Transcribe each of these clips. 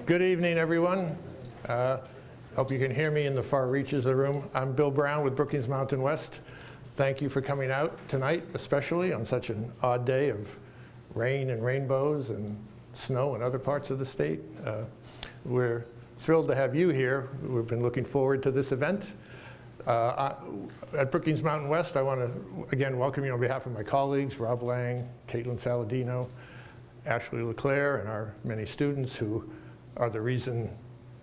Good evening, everyone. Hope you can hear me in the far reaches of the room. I'm Bill Brown with Brookings Mountain West. Thank you for coming out tonight, especially on such an odd day of rain and rainbows and snow in other parts of the state. We're thrilled to have you here. We've been looking forward to this event. At Brookings Mountain West, I want to again welcome you on behalf of my colleagues, Rob Lang, Caitlin Saladino, Ashley LeClaire, and our many students who are the reason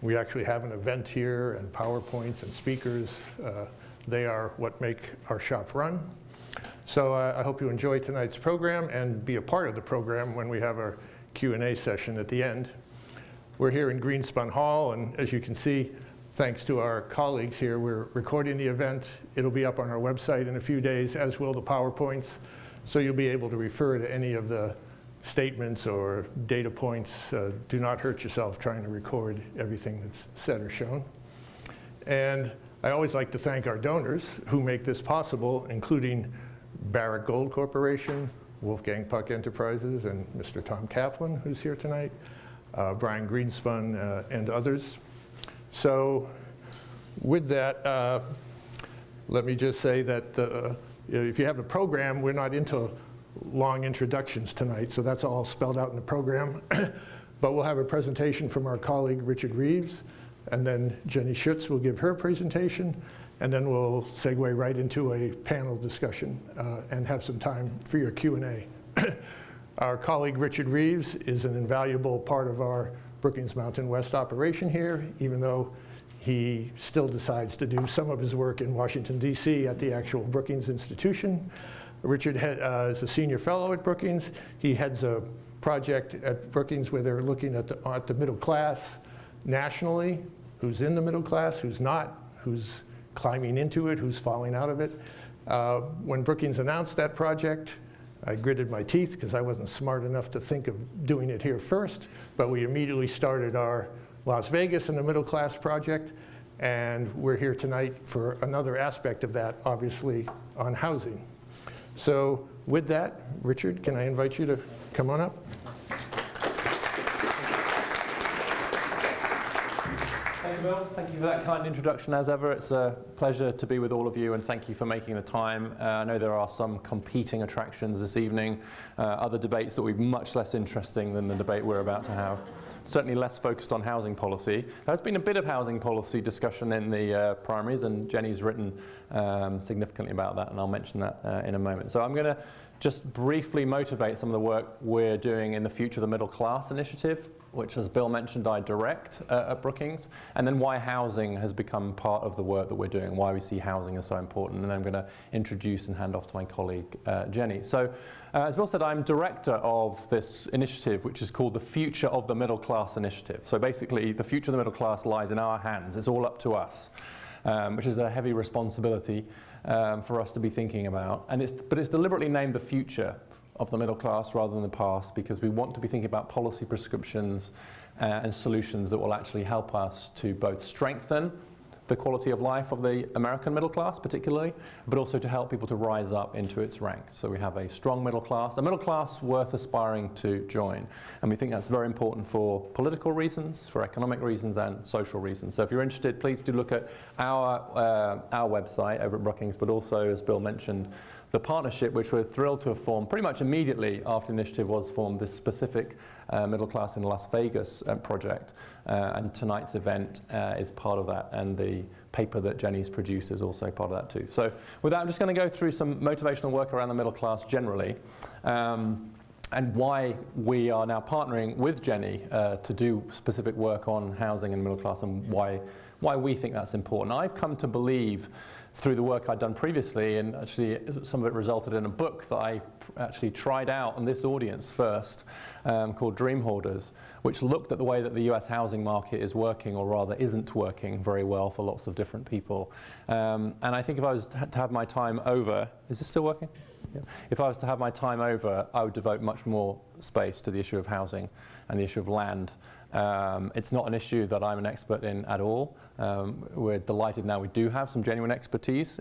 we actually have an event here, and PowerPoints and speakers. They are what make our shop run. So I hope you enjoy tonight's program and be a part of the program when we have our Q&A session at the end. We're here in Greenspun Hall, and as you can see, thanks to our colleagues here, we're recording the event. It'll be up on our website in a few days, as will the PowerPoints. So you'll be able to refer to any of the statements or data points. Do not hurt yourself trying to record everything that's said or shown. And I always like to thank our donors who make this possible, including Barrick Gold Corporation, Wolfgang Puck Enterprises, and Mr. Tom Kaplan, who's here tonight, Brian Greenspun, and others. So with that, let me just say that if you have a program, we're not into long introductions tonight, so that's all spelled out in the program. But we'll have a presentation from our colleague Richard Reeves, and then Jenny Schutz will give her presentation, and then we'll segue right into a panel discussion and have some time for your Q&A. Our colleague Richard Reeves is an invaluable part of our Brookings Mountain West operation here, even though he still decides to do some of his work in Washington, D.C. at the actual Brookings institution. Richard is a senior fellow at Brookings. He heads a project at Brookings where they're looking at the middle class nationally, who's in the middle class, who's not, who's climbing into it, who's falling out of it. When Brookings announced that project, I gritted my teeth because I wasn't smart enough to think of doing it here first, but we immediately started our Las Vegas and the middle class project, and we're here tonight for another aspect of that, obviously on housing. So with that, Richard, can I invite you to come on up? Thank you, Bill. Thank you for that kind introduction as ever. It's a pleasure to be with all of you, and thank you for making the time. I know there are some competing attractions this evening, other debates that will be much less interesting than the debate we're about to have. Certainly less focused on housing policy. There's been a bit of housing policy discussion in the primaries, and Jenny's written significantly about that, and I'll mention that in a moment. So I'm going to just briefly motivate some of the work we're doing in the Future of the Middle Class initiative, which, as Bill mentioned, I direct at Brookings, and then why housing has become part of the work that we're doing, why we see housing as so important, and then I'm going to introduce and hand off to my colleague, Jenny. So, as Bill said, I'm director of this initiative, which is called the Future of the Middle Class Initiative. So basically, the future of the middle class lies in our hands. It's all up to us, which is a heavy responsibility for us to be thinking about. But it's deliberately named the future of the middle class rather than the past, because we want to be thinking about policy prescriptions and solutions that will actually help us to both strengthen the quality of life of the American middle class particularly, but also to help people to rise up into its ranks. So we have a strong middle class, a middle class worth aspiring to join. And we think that's very important for political reasons, for economic reasons, and social reasons. So if you're interested, please do look at our website over at Brookings, but also, as Bill mentioned, the partnership, which we're thrilled to have formed pretty much immediately after the initiative was formed, this specific middle class in Las Vegas project. And tonight's event is part of that, and the paper that Jenny's produced is also part of that too. So with that, I'm just going to go through some motivational work around the middle class generally, and why we are now partnering with Jenny to do specific work on housing and middle class, and why we think that's important. I've come to believe through the work I'd done previously, and actually some of it resulted in a book that I actually tried out on this audience first, called Dream Hoarders, which looked at the way that the US housing market is working, or rather isn't working very well for lots of different people. And I think if I was to have my time over, is this still working? Yeah. If I was to have my time over, I would devote much more space to the issue of housing and the issue of land It's not an issue that I'm an expert in at all. We're delighted now we do have some genuine expertise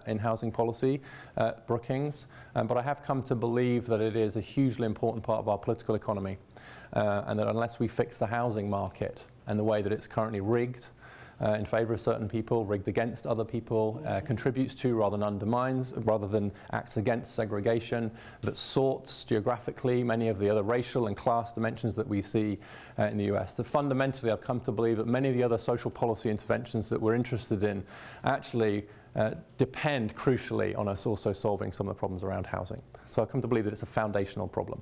in housing policy at Brookings, but I have come to believe that it is a hugely important part of our political economy, and that unless we fix the housing market and the way that it's currently rigged in favour of certain people, rigged against other people, contributes to rather than undermines, rather than acts against segregation, that sorts geographically many of the other racial and class dimensions that we see in the US. That fundamentally I've come to believe that many of the other social policy interventions that we're interested in actually depend crucially on us also solving some of the problems around housing. So I've come to believe that it's a foundational problem.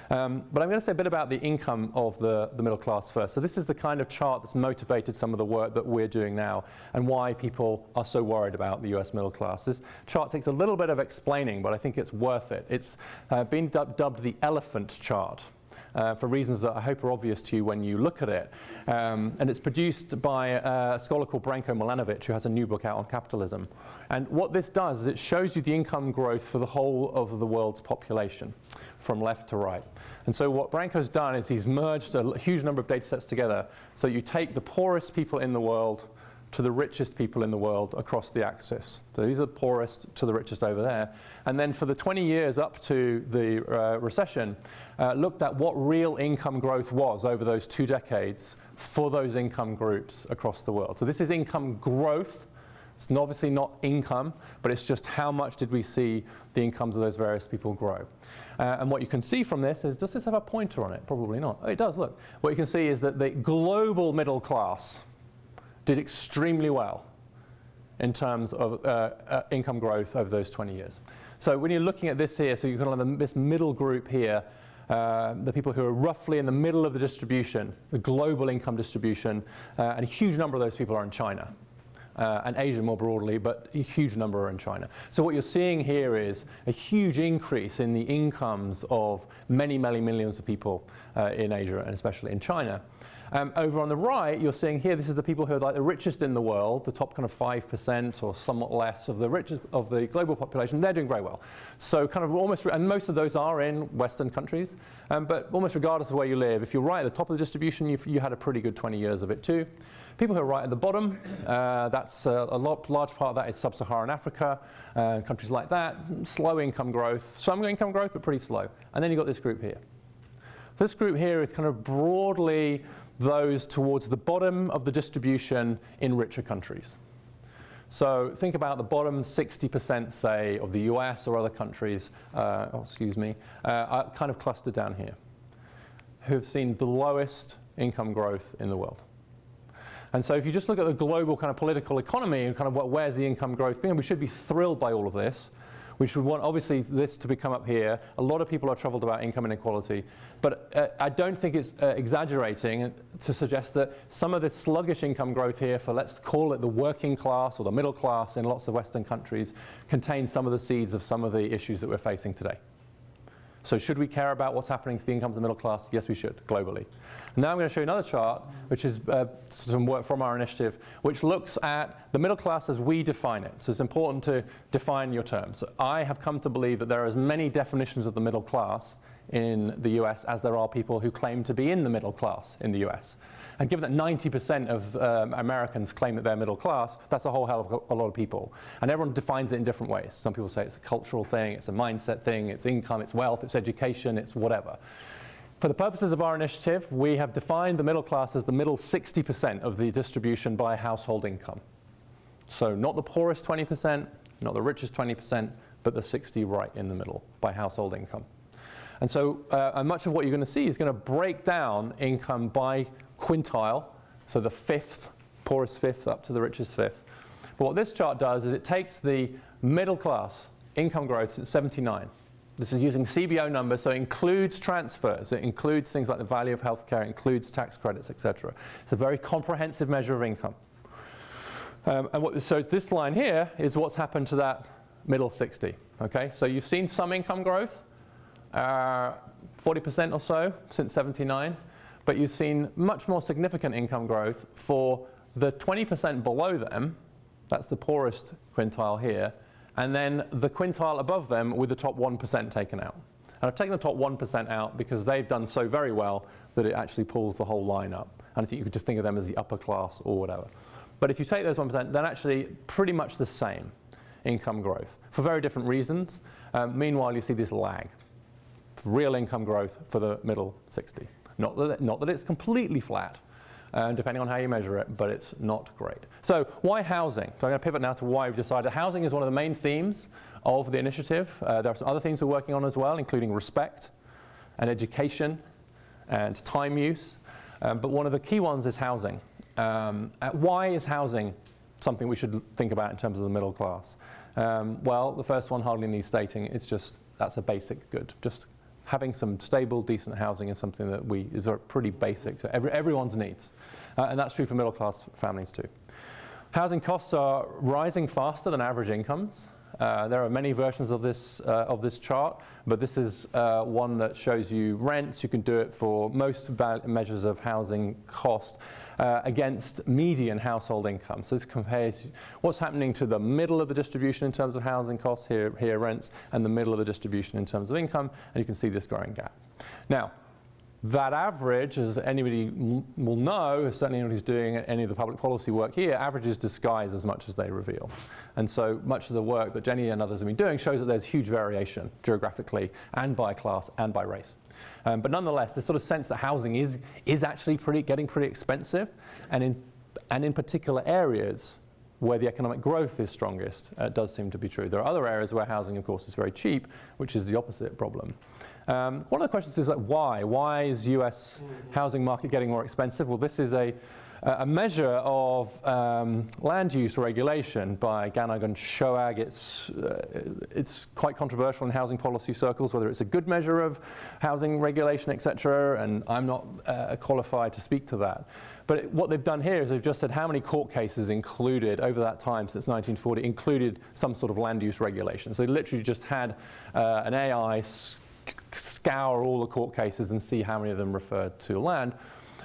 But I'm going to say a bit about the income of the middle class first. So this is the kind of chart that's motivated some of the work that we're doing now and why people are so worried about the US middle class. This chart takes a little bit of explaining, but I think it's worth it. It's been dubbed the elephant chart. For reasons that I hope are obvious to you when you look at it. And it's produced by a scholar called Branko Milanovic, who has a new book out on capitalism. And what this does is it shows you the income growth for the whole of the world's population, from left to right. And so what Branko's done is he's merged a huge number of data sets together. So you take the poorest people in the world to the richest people in the world across the axis. So these are the poorest to the richest over there. And then for the 20 years up to the recession, looked at what real income growth was over those 2 decades for those income groups across the world. So this is income growth. It's obviously not income, but it's just how much did we see the incomes of those various people grow. And what you can see from this is, does this have a pointer on it? Probably not. Oh, it does, look. What you can see is that the global middle class did extremely well in terms of income growth over those 20 years. So when you're looking at this here, so you've got this middle group here, the people who are roughly in the middle of the distribution, the global income distribution, and a huge number of those people are in China. And Asia more broadly, but a huge number are in China. So what you're seeing here is a huge increase in the incomes of many, many millions of people in Asia, and especially in China. Over on the right, you're seeing here, this is the people who are like the richest in the world, the top kind of 5% or somewhat less of the richest of the global population. They're doing very well. So kind of almost, and most of those are in Western countries, but almost regardless of where you live, if you're right at the top of the distribution, you had a pretty good 20 years of it too. People who are right at the bottom, that's large part of that is sub-Saharan Africa, countries like that, slow income growth, some income growth, but pretty slow. And then you've got this group here. This group here is kind of broadly those towards the bottom of the distribution in richer countries. So think about the bottom 60%, say, of the US or other countries, are kind of clustered down here, who have seen the lowest income growth in the world. And so if you just look at the global kind of political economy and kind of where's the income growth being, we should be thrilled by all of this. We should want, obviously, this to become up here. A lot of people are troubled about income inequality. But I don't think it's exaggerating to suggest that some of this sluggish income growth here for, let's call it the working class or the middle class in lots of Western countries, contains some of the seeds of some of the issues that we're facing today. So should we care about what's happening to the incomes of the middle class? Yes, we should, globally. Now I'm going to show you another chart, which is some work from our initiative, which looks at the middle class as we define it. So it's important to define your terms. I have come to believe that there are as many definitions of the middle class in the US as there are people who claim to be in the middle class in the US. And given that 90% of Americans claim that they're middle class, that's a whole hell of a lot of people. And everyone defines it in different ways. Some people say it's a cultural thing, it's a mindset thing, it's income, it's wealth, it's education, it's whatever. For the purposes of our initiative, we have defined the middle class as the middle 60% of the distribution by household income. So not the poorest 20%, not the richest 20%, but the 60 right in the middle by household income. And so much of what you're going to see is going to break down income by quintile, so the fifth, poorest fifth up to the richest fifth. But what this chart does is it takes the middle class income growth at 79. This is using CBO numbers, so it includes transfers, it includes things like the value of healthcare, it includes tax credits, etc. It's a very comprehensive measure of income. So this line here is what's happened to that middle 60. Okay, so you've seen some income growth, 40% or so since 79. But you've seen much more significant income growth for the 20% below them, that's the poorest quintile here, and then the quintile above them with the top 1% taken out. And I've taken the top 1% out because they've done so very well that it actually pulls the whole line up. And I think you could just think of them as the upper class or whatever. But if you take those 1%, they're actually pretty much the same income growth for very different reasons. Meanwhile, you see this lag. Real income growth for the middle 60. Not that it's completely flat, depending on how you measure it, but it's not great. So why housing? So I'm going to pivot now to why we've decided housing is one of the main themes of the initiative. There are some other things we're working on as well, including respect and education and time use. But one of the key ones is housing. Why is housing something we should think about in terms of the middle class? Well, the first one hardly needs stating. It's just that's a basic good. Just having some stable, decent housing is something that is pretty basic to everyone's needs. And that's true for middle class families too. Housing costs are rising faster than average incomes. There are many versions of this chart, but this is one that shows you rents. You can do it for most measures of housing cost against median household income. So this compares what's happening to the middle of the distribution in terms of housing costs, here rents, and the middle of the distribution in terms of income, and you can see this growing gap. Now, that average, as anybody will know, certainly anyone who's doing any of the public policy work here, averages disguise as much as they reveal. And so much of the work that Jenny and others have been doing shows that there's huge variation geographically and by class and by race. But nonetheless, this sort of sense that housing is actually getting pretty expensive, and in particular areas where the economic growth is strongest, does seem to be true. There are other areas where housing, of course, is very cheap, which is the opposite problem. One of the questions is like, why? Why is US housing market getting more expensive? Well, this is a measure of land use regulation by Ganag and Shoag. It's quite controversial in housing policy circles, whether it's a good measure of housing regulation, etc., and I'm not qualified to speak to that. But what they've done here is they've just said how many court cases included over that time since 1940 included some sort of land use regulation. So they literally just had an AI scour all the court cases and see how many of them referred to land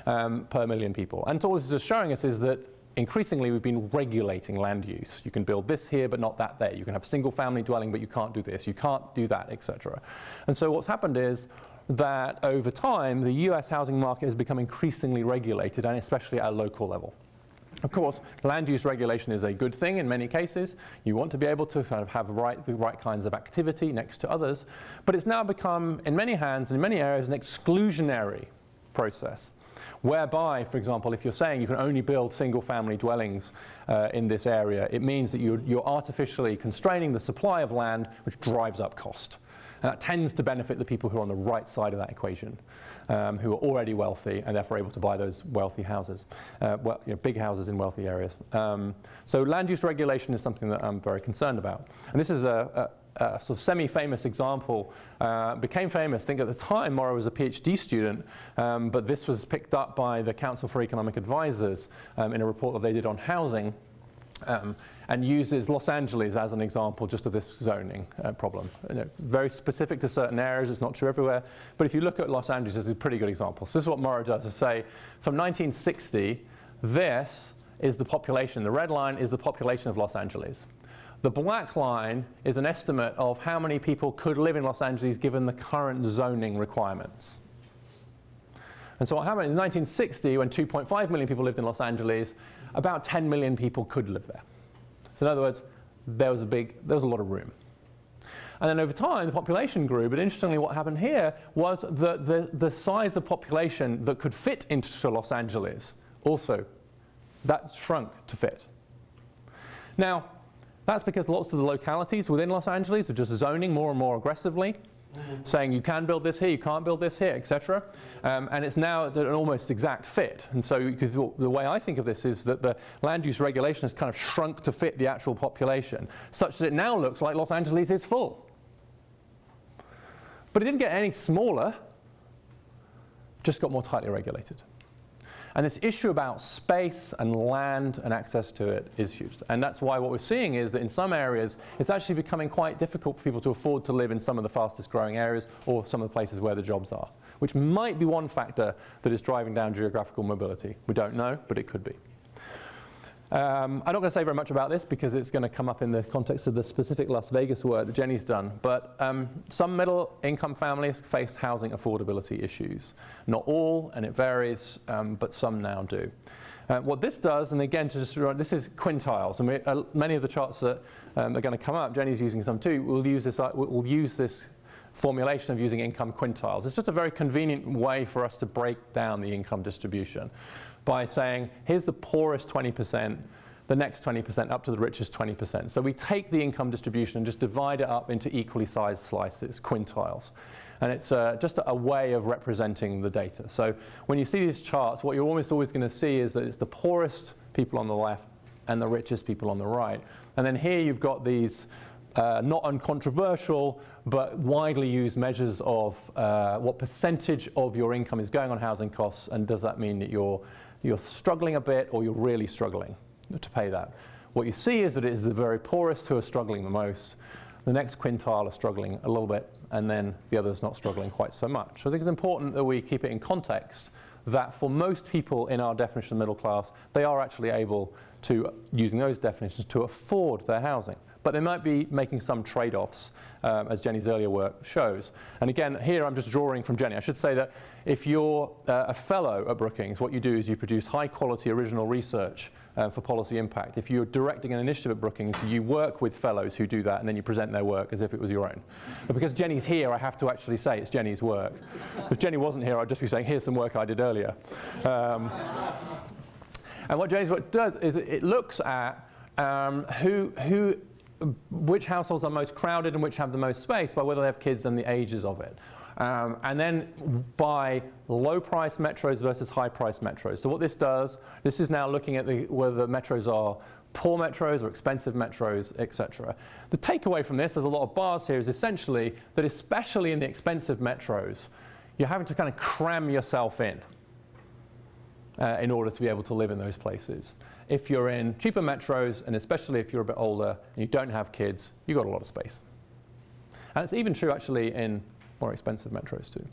per million people. And all this is showing us is that increasingly we've been regulating land use. You can build this here but not that there. You can have single family dwelling but you can't do this, you can't do that, etc. And so what's happened is that over time the US housing market has become increasingly regulated, and especially at a local level. Of course, land use regulation is a good thing in many cases. You want to be able to kind of have the right kinds of activity next to others, but it's now become, in many hands, in many areas, an exclusionary process, whereby, for example, if you're saying you can only build single-family dwellings in this area, it means that you're artificially constraining the supply of land, which drives up cost. And that tends to benefit the people who are on the right side of that equation, who are already wealthy and therefore able to buy those wealthy houses, big houses in wealthy areas. So land use regulation is something that I'm very concerned about. And this is a sort of semi-famous example. Became famous, I think at the time Morrow was a PhD student, but this was picked up by the Council for Economic Advisors in a report that they did on housing. And uses Los Angeles as an example just of this zoning problem. Very specific to certain areas, it's not true everywhere, but if you look at Los Angeles, it's a pretty good example. So this is what Morrow does, is say, from 1960, this is the population, the red line is the population of Los Angeles. The black line is an estimate of how many people could live in Los Angeles given the current zoning requirements. And so what happened in 1960, when 2.5 million people lived in Los Angeles, about 10 million people could live there. So in other words, there was a lot of room. And then over time, the population grew, but interestingly what happened here was that the size of population that could fit into Los Angeles also, that shrunk to fit. Now, that's because lots of the localities within Los Angeles are just zoning more and more aggressively, saying you can build this here, you can't build this here, etc. And it's now an almost exact fit. And so the way I think of this is that the land use regulation has kind of shrunk to fit the actual population, such that it now looks like Los Angeles is full. But it didn't get any smaller, just got more tightly regulated. And this issue about space and land and access to it is huge. And that's why what we're seeing is that in some areas, it's actually becoming quite difficult for people to afford to live in some of the fastest growing areas or some of the places where the jobs are, which might be one factor that is driving down geographical mobility. We don't know, but it could be. I'm not going to say very much about this because it's going to come up in the context of the specific Las Vegas work that Jenny's done. But some middle-income families face housing affordability issues. Not all, and it varies, but some now do. What this does, and again, this is quintiles, and many of the charts that are going to come up, Jenny's using some too, we'll use this formulation of using income quintiles. It's just a very convenient way for us to break down the income distribution by saying, here's the poorest 20%, the next 20% up to the richest 20%. So we take the income distribution and just divide it up into equally sized slices, quintiles. And it's just a way of representing the data. So when you see these charts, what you're almost always going to see is that it's the poorest people on the left and the richest people on the right. And then here you've got these not uncontroversial, but widely used measures of what percentage of your income is going on housing costs, and does that mean that you're struggling a bit or you're really struggling to pay that. What you see is that it is the very poorest who are struggling the most. The next quintile are struggling a little bit, and then the others not struggling quite so much. So I think it's important that we keep it in context that for most people in our definition of middle class, they are actually able to, using those definitions, to afford their housing. But they might be making some trade-offs, as Jenny's earlier work shows. And again, here I'm just drawing from Jenny. I should say that if you're a fellow at Brookings, what you do is you produce high-quality original research for policy impact. If you're directing an initiative at Brookings, you work with fellows who do that, and then you present their work as if it was your own. But because Jenny's here, I have to actually say it's Jenny's work. If Jenny wasn't here, I'd just be saying, here's some work I did earlier. And what Jenny's work does is it looks at which households are most crowded and which have the most space by whether they have kids and the ages of it. And then by low-priced metros versus high-priced metros. So what this does, this is now looking at whether the metros are poor metros or expensive metros, etc. The takeaway from this, there's a lot of bars here, is essentially that especially in the expensive metros, you're having to kind of cram yourself in order to be able to live in those places. If you're in cheaper metros, and especially if you're a bit older and you don't have kids, you've got a lot of space. And it's even true actually in more expensive metros too.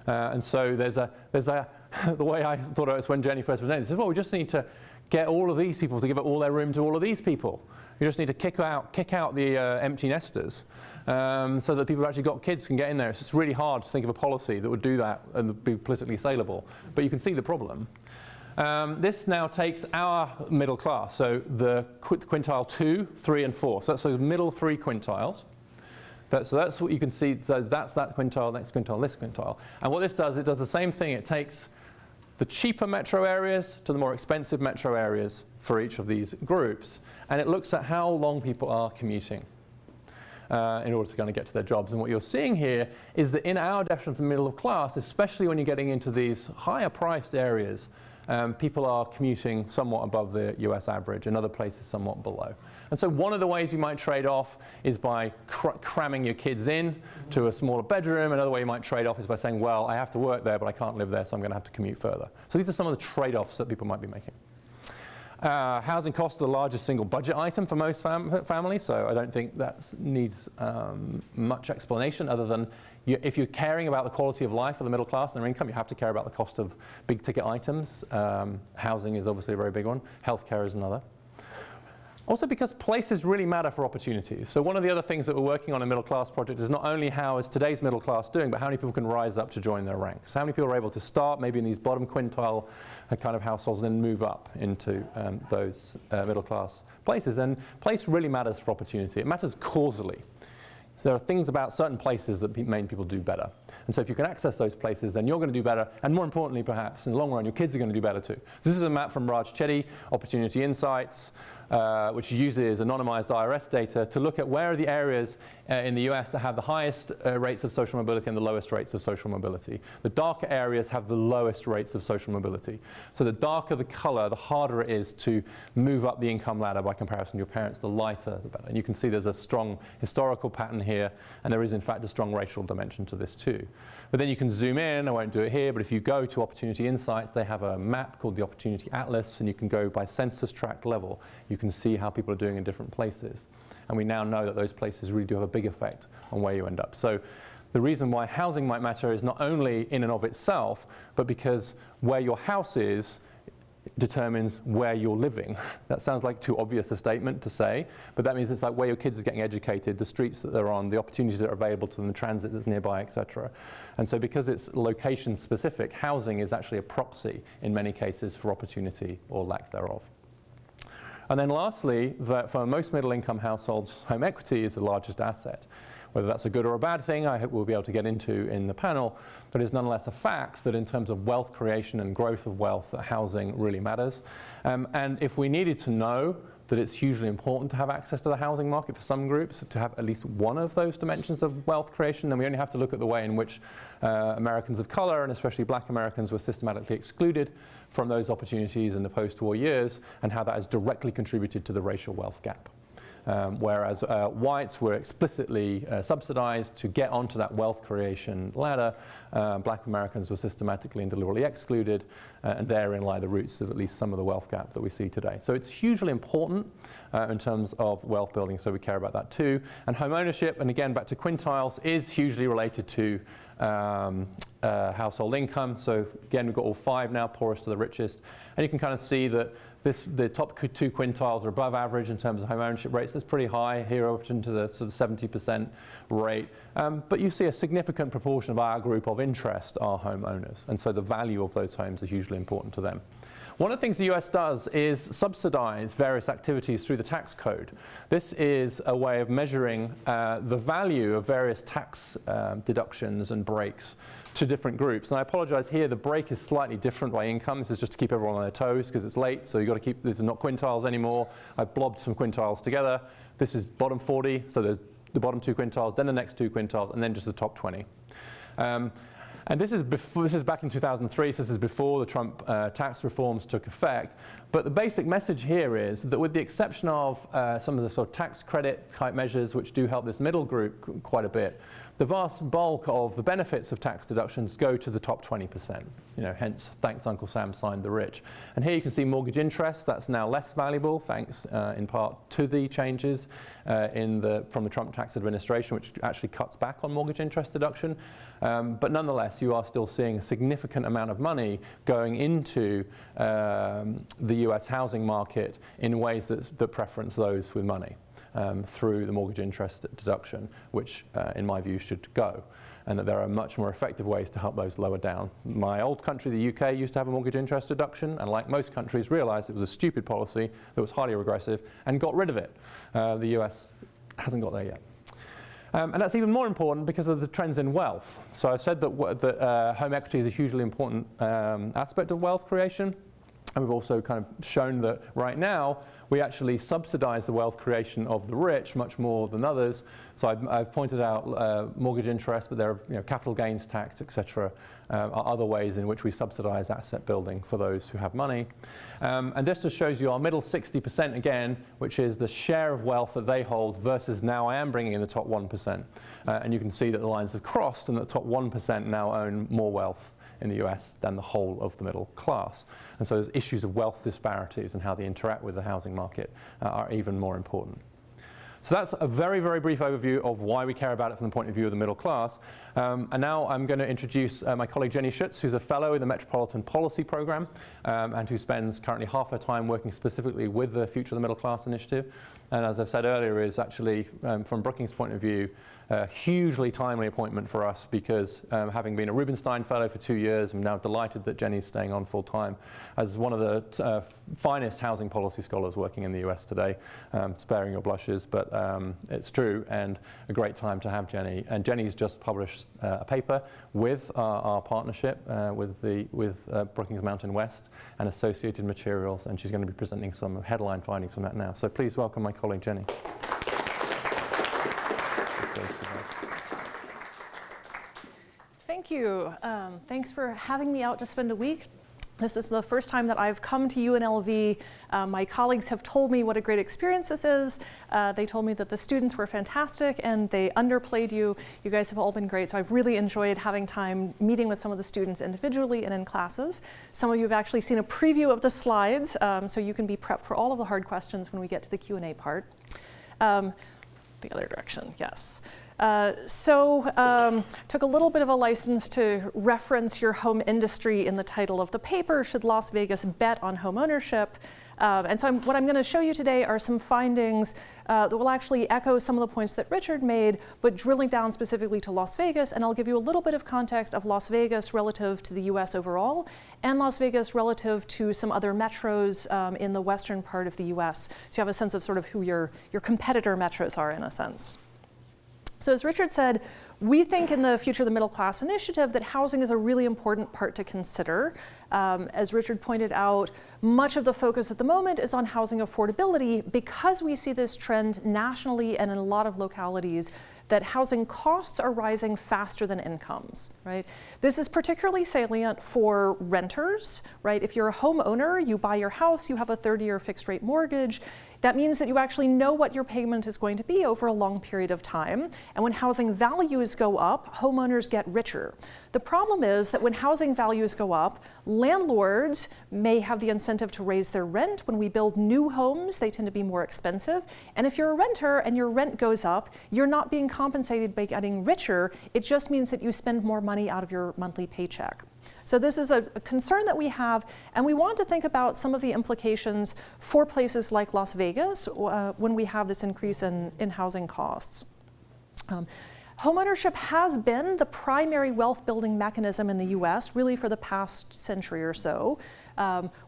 And so there's the way I thought of it when Jenny first presented, said, well, we just need to get all of these people to give up all their room to all of these people. You just need to kick out the empty nesters so that people who actually got kids can get in there. It's just really hard to think of a policy that would do that and be politically saleable. But you can see the problem. This now takes our middle class, so the quintile 2, 3, and 4. So that's those middle 3 quintiles. So that's what you can see. So that's that quintile, next quintile, this quintile. And what this does, it does the same thing. It takes the cheaper metro areas to the more expensive metro areas for each of these groups. And it looks at how long people are commuting in order to kind of get to their jobs. And what you're seeing here is that in our definition of the middle class, especially when you're getting into these higher priced areas, people are commuting somewhat above the US average, in other places somewhat below. And so one of the ways you might trade off is by cramming your kids in to a smaller bedroom. Another way you might trade off is by saying, well, I have to work there, but I can't live there, so I'm going to have to commute further. So these are some of the trade-offs that people might be making. Housing costs are the largest single budget item for most families, so I don't think that needs much explanation other than if you're caring about the quality of life of the middle class and their income, you have to care about the cost of big ticket items. Housing is obviously a very big one. Healthcare is another. Also because places really matter for opportunities. So one of the other things that we're working on in Middle Class Project is not only how is today's middle class doing, but how many people can rise up to join their ranks. How many people are able to start maybe in these bottom quintile kind of households and then move up into those middle class places. And place really matters for opportunity. It matters causally. So there are things about certain places that make people do better. And so if you can access those places, then you're going to do better. And more importantly, perhaps, in the long run, your kids are going to do better too. So this is a map from Raj Chetty, Opportunity Insights, which uses anonymized IRS data to look at where are the areas in the US that have the highest rates of social mobility and the lowest rates of social mobility. The darker areas have the lowest rates of social mobility. So the darker the color, the harder it is to move up the income ladder by comparison to your parents. The lighter, the better. And you can see there's a strong historical pattern here, and there is in fact a strong racial dimension to this too. But then you can zoom in, I won't do it here, but if you go to Opportunity Insights, they have a map called the Opportunity Atlas, and you can go by census tract level. You can see how people are doing in different places. And we now know that those places really do have a big effect on where you end up. So the reason why housing might matter is not only in and of itself, but because where your house is determines where you're living. That sounds like too obvious a statement to say, but that means it's like where your kids are getting educated, the streets that they're on, the opportunities that are available to them, the transit that's nearby, etc. And so because it's location specific, housing is actually a proxy in many cases for opportunity or lack thereof. And then lastly, that for most middle income households, home equity is the largest asset. Whether that's a good or a bad thing, I hope we'll be able to get into in the panel, but it's nonetheless a fact that in terms of wealth creation and growth of wealth, that housing really matters. And if we needed to know that it's hugely important to have access to the housing market for some groups, to have at least one of those dimensions of wealth creation, then we only have to look at the way in which Americans of color, and especially black Americans, were systematically excluded from those opportunities in the post-war years, and how that has directly contributed to the racial wealth gap. Whereas whites were explicitly subsidized to get onto that wealth creation ladder, black Americans were systematically and deliberately excluded, and therein lie the roots of at least some of the wealth gap that we see today. So it's hugely important in terms of wealth building, so we care about that too. And home ownership, and again back to quintiles, is hugely related to household income. So again, we've got all 5 now, poorest to the richest, and you can kind of see that the top 2 quintiles are above average in terms of home ownership rates. That's pretty high here, up into the sort of 70% rate. But you see a significant proportion of our group of interest are homeowners, and so the value of those homes is hugely important to them. One of the things the US does is subsidize various activities through the tax code. This is a way of measuring the value of various tax deductions and breaks to different groups. And I apologize here, the break is slightly different by income. This is just to keep everyone on their toes because it's late, so you've got to keep, these are not quintiles anymore. I've blobbed some quintiles together. This is bottom 40, so there's the bottom 2 quintiles, then the next 2 quintiles, and then just the top 20. And this is back in 2003, so this is before the Trump tax reforms took effect. But the basic message here is that with the exception of some of the sort of tax credit type measures, which do help this middle group quite a bit, the vast bulk of the benefits of tax deductions go to the top 20%. You know, hence, thanks Uncle Sam signed the rich. And here you can see mortgage interest. That's now less valuable, thanks in part to the changes from the Trump tax administration, which actually cuts back on mortgage interest deduction. But nonetheless, you are still seeing a significant amount of money going into the US housing market in ways that preference those with money. Through the mortgage interest deduction, which in my view should go, and that there are much more effective ways to help those lower down. My old country, the UK, used to have a mortgage interest deduction, and like most countries realized it was a stupid policy that was highly regressive and got rid of it. The US hasn't got there yet. And that's even more important because of the trends in wealth. So I said that home equity is a hugely important aspect of wealth creation. And we've also kind of shown that right now we actually subsidize the wealth creation of the rich much more than others. So I've pointed out mortgage interest, but there are capital gains tax, etc. Are other ways in which we subsidize asset building for those who have money. And this just shows you our middle 60% again, which is the share of wealth that they hold versus now I am bringing in the top 1%. And you can see that the lines have crossed and the top 1% now own more wealth in the US than the whole of the middle class. And so there's issues of wealth disparities and how they interact with the housing market are even more important. So that's a very, very brief overview of why we care about it from the point of view of the middle class. And now I'm going to introduce my colleague Jenny Schutz, who's a fellow in the Metropolitan Policy Program and who spends currently half her time working specifically with the Future of the Middle Class initiative. And as I've said earlier, is actually, from Brookings' point of view, a hugely timely appointment for us because having been a Rubenstein Fellow for 2 years, I'm now delighted that Jenny's staying on full time as one of the finest housing policy scholars working in the US today. Sparing your blushes, but it's true, and a great time to have Jenny. And Jenny's just published a paper with our partnership with Brookings Mountain West and associated materials, and she's going to be presenting some headline findings from that now. So please welcome my colleague Jenny. Thank you. Thanks for having me out to spend a week. This is the first time that I've come to UNLV. My colleagues have told me what a great experience this is. They told me that the students were fantastic and they underplayed you. You guys have all been great, so I've really enjoyed having time meeting with some of the students individually and in classes. Some of you have actually seen a preview of the slides, so you can be prepped for all of the hard questions when we get to the Q&A part. The other direction, yes. Took a little bit of a license to reference your home industry in the title of the paper, Should Las Vegas Bet on Home Ownership? And so what I'm going to show you today are some findings that will actually echo some of the points that Richard made, but drilling down specifically to Las Vegas, and I'll give you a little bit of context of Las Vegas relative to the US overall, and Las Vegas relative to some other metros in the western part of the US. So you have a sense of sort of who your competitor metros are in a sense. So as Richard said, we think in the Future of the Middle Class initiative that housing is a really important part to consider. As Richard pointed out, much of the focus at the moment is on housing affordability because we see this trend nationally and in a lot of localities that housing costs are rising faster than incomes, right? This is particularly salient for renters, right? If you're a homeowner, you buy your house, you have a 30-year fixed rate mortgage. That means that you actually know what your payment is going to be over a long period of time. And when housing values go up, homeowners get richer. The problem is that when housing values go up, landlords may have the incentive to raise their rent. When we build new homes, they tend to be more expensive. And if you're a renter and your rent goes up, you're not being compensated by getting richer. It just means that you spend more money out of your monthly paycheck. So this is a concern that we have, and we want to think about some of the implications for places like Las Vegas when we have this increase in housing costs. Homeownership has been the primary wealth building mechanism in the US really for the past century or so.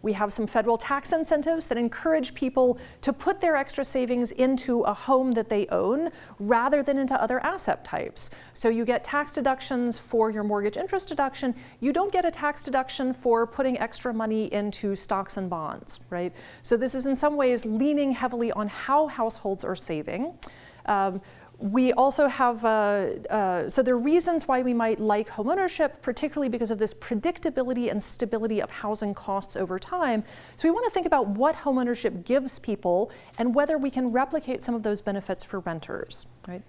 We have some federal tax incentives that encourage people to put their extra savings into a home that they own rather than into other asset types. So you get tax deductions for your mortgage interest deduction. You don't get a tax deduction for putting extra money into stocks and bonds, right? So this is in some ways leaning heavily on how households are saving. We also have, so there are reasons why we might like homeownership, particularly because of this predictability and stability of housing costs over time. So we want to think about what homeownership gives people and whether we can replicate some of those benefits for renters, right?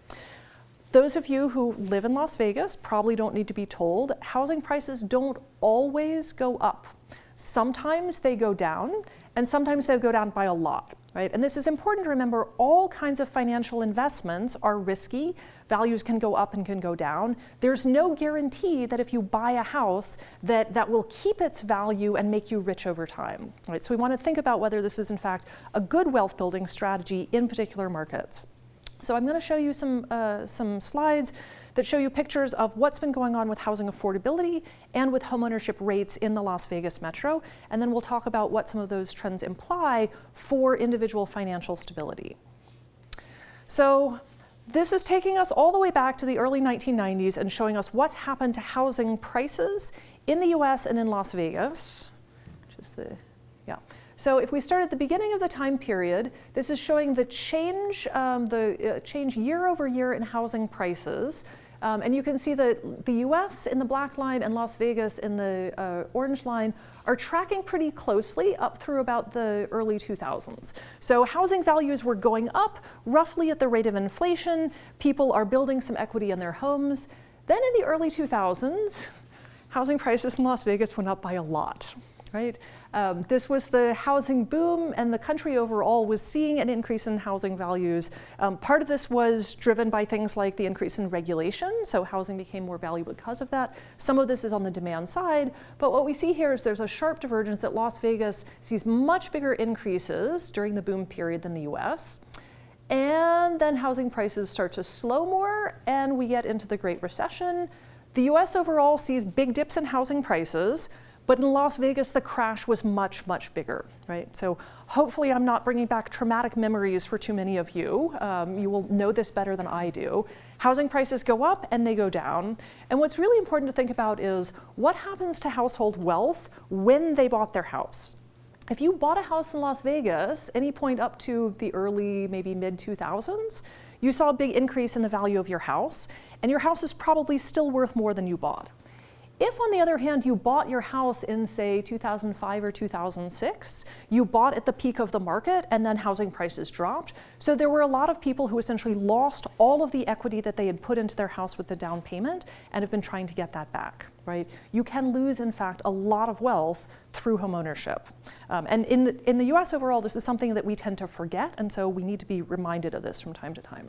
Those of you who live in Las Vegas probably don't need to be told, housing prices don't always go up. Sometimes they go down, and sometimes they go down by a lot. Right? And this is important to remember. All kinds of financial investments are risky. Values can go up and can go down. There's no guarantee that if you buy a house that will keep its value and make you rich over time. Right? So we want to think about whether this is in fact a good wealth building strategy in particular markets. So I'm going to show you some slides that show you pictures of what's been going on with housing affordability and with homeownership rates in the Las Vegas metro. And then we'll talk about what some of those trends imply for individual financial stability. So this is taking us all the way back to the early 1990s and showing us what's happened to housing prices in the US and in Las Vegas, which is So if we start at the beginning of the time period, this is showing the change year over year in housing prices. And you can see that the US in the black line and Las Vegas in the orange line are tracking pretty closely up through about the early 2000s. So housing values were going up roughly at the rate of inflation. People are building some equity in their homes. Then in the early 2000s, housing prices in Las Vegas went up by a lot. Right? This was the housing boom, and the country overall was seeing an increase in housing values. Part of this was driven by things like the increase in regulation, so housing became more valuable because of that. Some of this is on the demand side, but what we see here is there's a sharp divergence that Las Vegas sees much bigger increases during the boom period than the US. And then housing prices start to slow more, and we get into the Great Recession. The US overall sees big dips in housing prices, but in Las Vegas, the crash was much, much bigger, right? So hopefully I'm not bringing back traumatic memories for too many of you. You will know this better than I do. Housing prices go up and they go down. And what's really important to think about is what happens to household wealth when they bought their house. If you bought a house in Las Vegas, any point up to the early, maybe mid-2000s, you saw a big increase in the value of your house, and your house is probably still worth more than you bought. If, on the other hand, you bought your house in, say, 2005 or 2006, you bought at the peak of the market and then housing prices dropped. So there were a lot of people who essentially lost all of the equity that they had put into their house with the down payment and have been trying to get that back, right? You can lose, in fact, a lot of wealth through homeownership. And in the US overall, this is something that we tend to forget, and so we need to be reminded of this from time to time.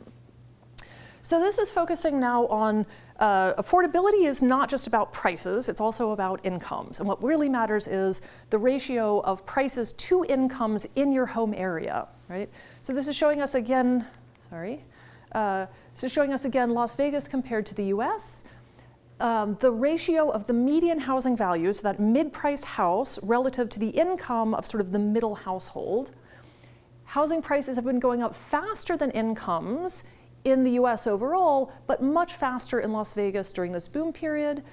So this is focusing now on affordability is not just about prices, it's also about incomes. And what really matters is the ratio of prices to incomes in your home area, right? So this is showing us again, this is showing us again Las Vegas compared to the US. The ratio of the median housing value, so that mid-priced house relative to the income of sort of the middle household. Housing prices have been going up faster than incomes in the US overall, but much faster in Las Vegas during this boom period.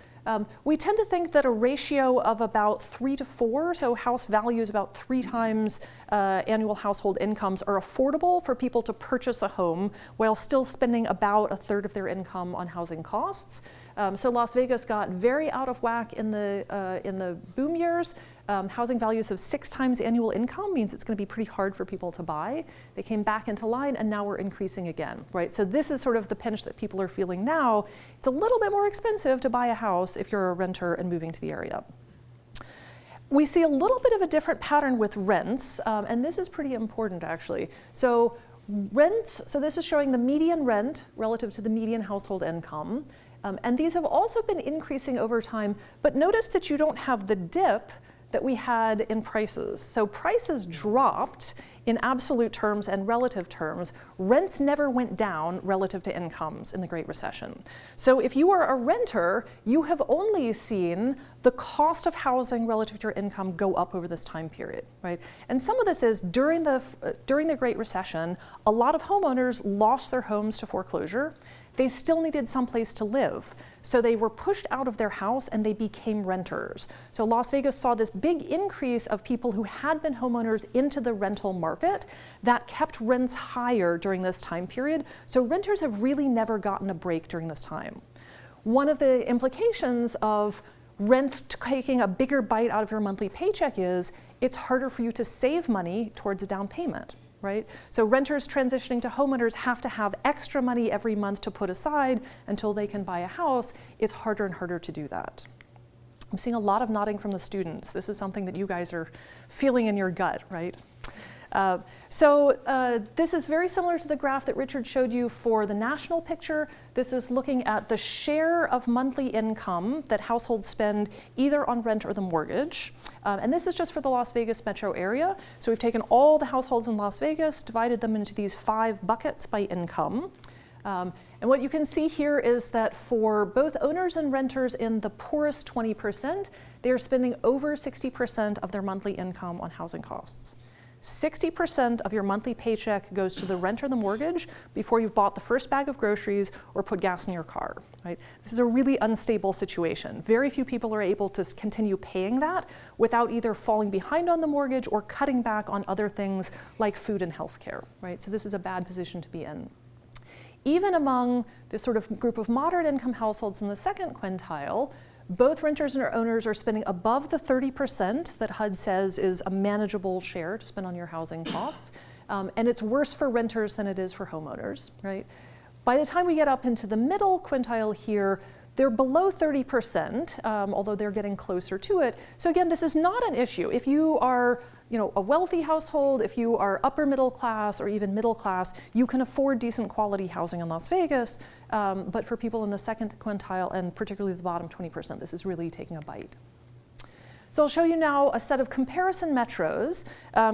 We tend to think that a ratio of about 3 to 4, so house values about 3 times annual household incomes, are affordable for people to purchase a home while still spending about 1/3 of their income on housing costs. So Las Vegas got very out of whack in the boom years. Housing values of 6 times annual income means it's going to be pretty hard for people to buy. They came back into line, and now we're increasing again, right? So this is sort of the pinch that people are feeling now. It's a little bit more expensive to buy a house if you're a renter and moving to the area. We see a little bit of a different pattern with rents, and this is pretty important actually. So rents, so this is showing the median rent relative to the median household income. And these have also been increasing over time, but notice that you don't have the dip that we had in prices. So prices dropped in absolute terms and relative terms. Rents never went down relative to incomes in the Great Recession. So if you are a renter, you have only seen the cost of housing relative to your income go up over this time period, right? And some of this is during the Great Recession, a lot of homeowners lost their homes to foreclosure. They still needed someplace to live. So they were pushed out of their house and they became renters. So Las Vegas saw this big increase of people who had been homeowners into the rental market that kept rents higher during this time period. So renters have really never gotten a break during this time. One of the implications of rents taking a bigger bite out of your monthly paycheck is it's harder for you to save money towards a down payment. Right? So renters transitioning to homeowners have to have extra money every month to put aside until they can buy a house. It's harder and harder to do that. I'm seeing a lot of nodding from the students. This is something that you guys are feeling in your gut, right? This is very similar to the graph that Richard showed you for the national picture. This is looking at the share of monthly income that households spend either on rent or the mortgage. And this is just for the Las Vegas metro area. So we've taken all the households in Las Vegas, divided them into these 5 buckets by income. And what you can see here is that for both owners and renters in the poorest 20%, they are spending over 60% of their monthly income on housing costs. 60% of your monthly paycheck goes to the rent or the mortgage before you've bought the first bag of groceries or put gas in your car, right? This is a really unstable situation. Very few people are able to continue paying that without either falling behind on the mortgage or cutting back on other things like food and healthcare, right? So this is a bad position to be in. Even among this sort of group of moderate income households in the second quintile, both renters and owners are spending above the 30% that HUD says is a manageable share to spend on your housing costs. And it's worse for renters than it is for homeowners, right? By the time we get up into the middle quintile here, they're below 30%, although they're getting closer to it. So again, this is not an issue. If you are a wealthy household, if you are upper middle class or even middle class, you can afford decent quality housing in Las Vegas. But for people in the second quintile and particularly the bottom 20%, this is really taking a bite. So I'll show you now a set of comparison metros.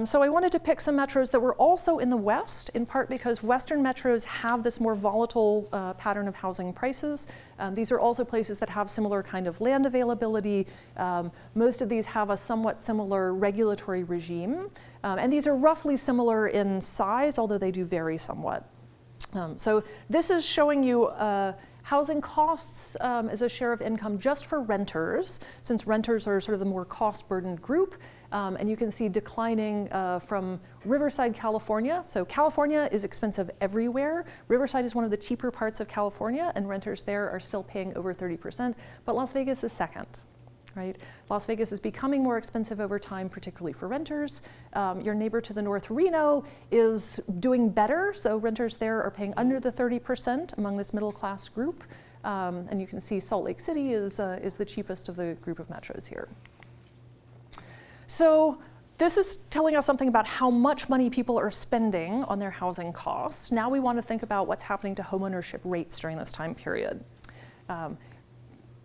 So I wanted to pick some metros that were also in the West, in part because Western metros have this more volatile pattern of housing prices. These are also places that have similar kind of land availability. Most of these have a somewhat similar regulatory regime. And these are roughly similar in size, although they do vary somewhat. So this is showing you housing costs as a share of income just for renters, since renters are sort of the more cost-burdened group. And you can see declining from Riverside, California. So California is expensive everywhere. Riverside is one of the cheaper parts of California, and renters there are still paying over 30%. But Las Vegas is second, right? Las Vegas is becoming more expensive over time, particularly for renters. Your neighbor to the north, Reno, is doing better. So renters there are paying under the 30% among this middle class group. And you can see Salt Lake City is the cheapest of the group of metros here. So this is telling us something about how much money people are spending on their housing costs. Now we want to think about what's happening to homeownership rates during this time period.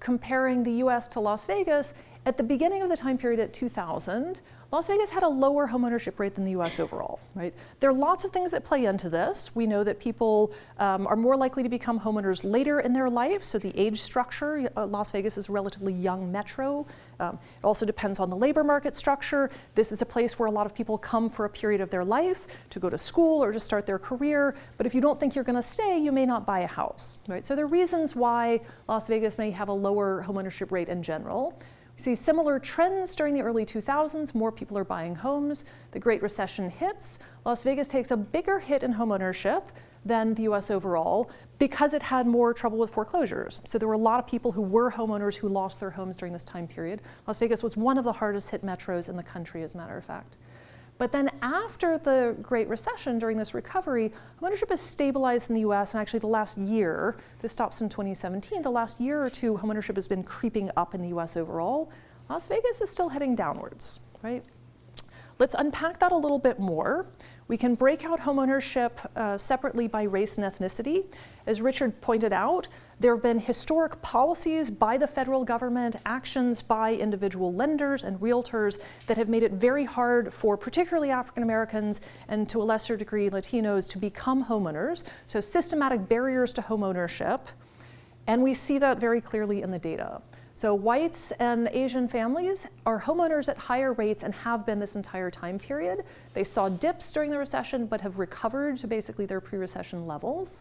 Comparing the US to Las Vegas, at the beginning of the time period at 2000, Las Vegas had a lower homeownership rate than the US overall, right? There are lots of things that play into this. We know that people are more likely to become homeowners later in their life, so the age structure, Las Vegas is a relatively young metro. It also depends on the labor market structure. This is a place where a lot of people come for a period of their life to go to school or to start their career, but if you don't think you're gonna stay, you may not buy a house, right? So there are reasons why Las Vegas may have a lower homeownership rate in general. See similar trends during the early 2000s, more people are buying homes. The Great Recession hits. Las Vegas takes a bigger hit in homeownership than the US overall because it had more trouble with foreclosures. So there were a lot of people who were homeowners who lost their homes during this time period. Las Vegas was one of the hardest hit metros in the country, as a matter of fact. But then after the Great Recession, during this recovery, homeownership has stabilized in the US, and actually the last year, this stops in 2017, the last year or two, homeownership has been creeping up in the US overall. Las Vegas is still heading downwards, right? Let's unpack that a little bit more. We can break out homeownership separately by race and ethnicity. As Richard pointed out, there have been historic policies by the federal government, actions by individual lenders and realtors that have made it very hard for particularly African Americans and to a lesser degree Latinos to become homeowners. So systematic barriers to homeownership. And we see that very clearly in the data. So whites and Asian families are homeowners at higher rates and have been this entire time period. They saw dips during the recession but have recovered to basically their pre-recession levels.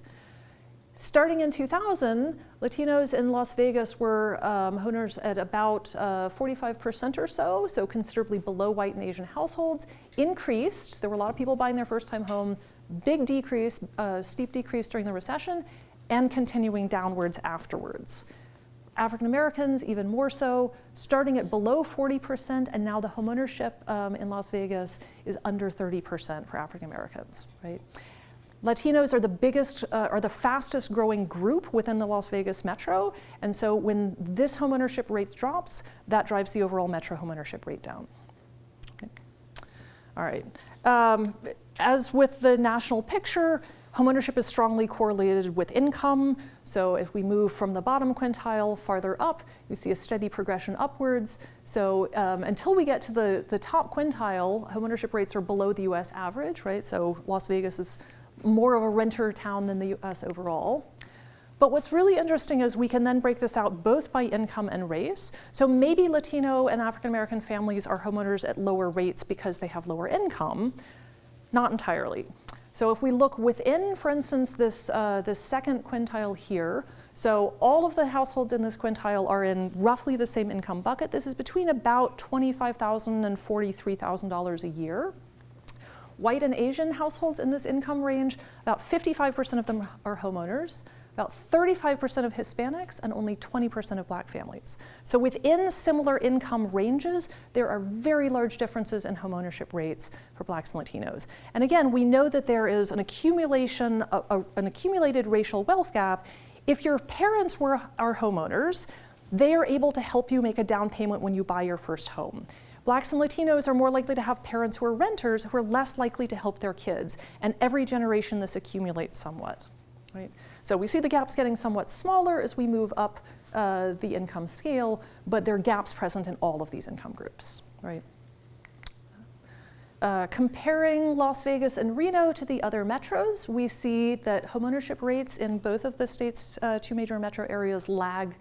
Starting in 2000, Latinos in Las Vegas were homeowners at about 45% or so, so considerably below white and Asian households. Increased, there were a lot of people buying their first time home, big decrease, steep decrease during the recession, and continuing downwards afterwards. African Americans, even more so, starting at below 40%, and now the homeownership in Las Vegas is under 30% for African Americans, right? Latinos are the biggest, are the fastest growing group within the Las Vegas metro, and so when this homeownership rate drops, that drives the overall metro homeownership rate down. Okay. All right. As with the national picture, homeownership is strongly correlated with income. So if we move from the bottom quintile farther up, you see a steady progression upwards. So until we get to the top quintile, homeownership rates are below the US average, right? So Las Vegas is more of a renter town than the US overall. But what's really interesting is we can then break this out both by income and race. So maybe Latino and African American families are homeowners at lower rates because they have lower income. Not entirely. So if we look within, for instance, this second quintile here, so all of the households in this quintile are in roughly the same income bucket. This is between about $25,000 and $43,000 a year. White and Asian households in this income range, about 55% of them are homeowners, about 35% of Hispanics, and only 20% of Black families. So within similar income ranges, there are very large differences in homeownership rates for Blacks and Latinos. And again, we know that there is an accumulation, an accumulated racial wealth gap. If your parents are homeowners, they are able to help you make a down payment when you buy your first home. Blacks and Latinos are more likely to have parents who are renters who are less likely to help their kids. And every generation this accumulates somewhat, right? So we see the gaps getting somewhat smaller as we move up the income scale, but there are gaps present in all of these income groups, right? Comparing Las Vegas and Reno to the other metros, we see that homeownership rates in both of the state's two major metro areas lag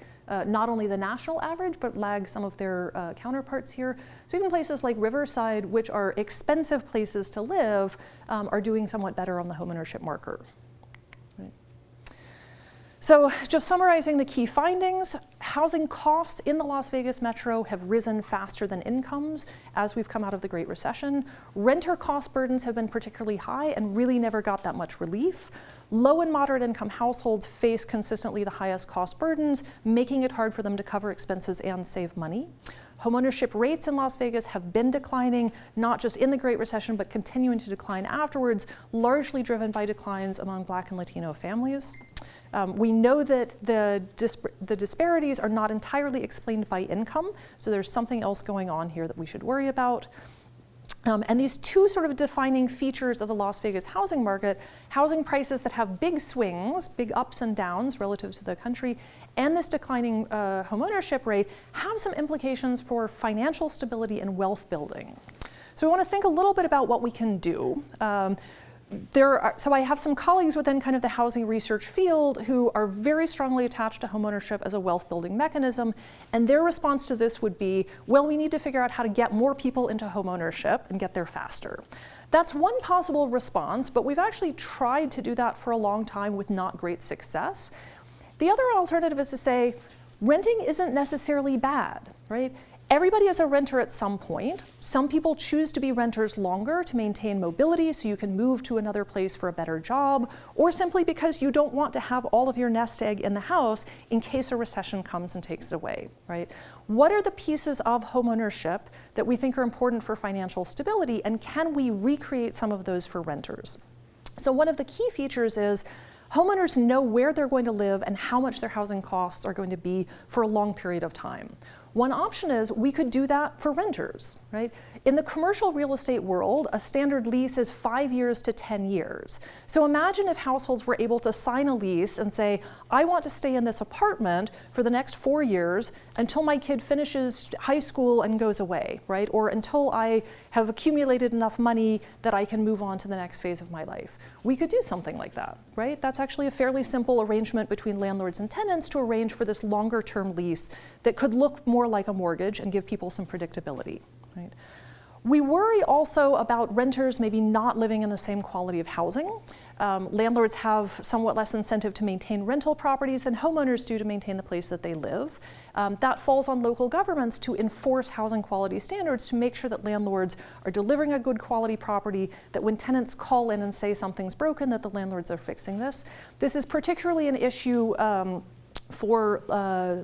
not only the national average, but lag some of their counterparts here. So even places like Riverside, which are expensive places to live, are doing somewhat better on the homeownership marker. Right. So just summarizing the key findings, housing costs in the Las Vegas metro have risen faster than incomes as we've come out of the Great Recession. Renter cost burdens have been particularly high and really never got that much relief. Low and moderate income households face consistently the highest cost burdens, making it hard for them to cover expenses and save money. Homeownership rates in Las Vegas have been declining, not just in the Great Recession, but continuing to decline afterwards, largely driven by declines among Black and Latino families. We know that the disparities are not entirely explained by income, so there's something else going on here that we should worry about. And these two sort of defining features of the Las Vegas housing market, housing prices that have big swings, big ups and downs relative to the country, and this declining homeownership rate have some implications for financial stability and wealth building. So we want to think a little bit about what we can do. So I have some colleagues within kind of the housing research field who are very strongly attached to homeownership as a wealth building mechanism, and their response to this would be, well, we need to figure out how to get more people into homeownership and get there faster. That's one possible response, but we've actually tried to do that for a long time with not great success. The other alternative is to say, renting isn't necessarily bad, right? Everybody is a renter at some point. Some people choose to be renters longer to maintain mobility so you can move to another place for a better job, or simply because you don't want to have all of your nest egg in the house in case a recession comes and takes it away, right? What are the pieces of homeownership that we think are important for financial stability, and can we recreate some of those for renters? So one of the key features is homeowners know where they're going to live and how much their housing costs are going to be for a long period of time. One option is we could do that for renters, right? In the commercial real estate world, a standard lease is 5 years to 10 years. So imagine if households were able to sign a lease and say, I want to stay in this apartment for the next 4 years until my kid finishes high school and goes away, right? Or until I have accumulated enough money that I can move on to the next phase of my life. We could do something like that, right? That's actually a fairly simple arrangement between landlords and tenants to arrange for this longer term lease that could look more like a mortgage and give people some predictability, right? We worry also about renters maybe not living in the same quality of housing. Landlords have somewhat less incentive to maintain rental properties than homeowners do to maintain the place that they live. That falls on local governments to enforce housing quality standards to make sure that landlords are delivering a good quality property, that when tenants call in and say something's broken, that the landlords are fixing this. This is particularly an issue for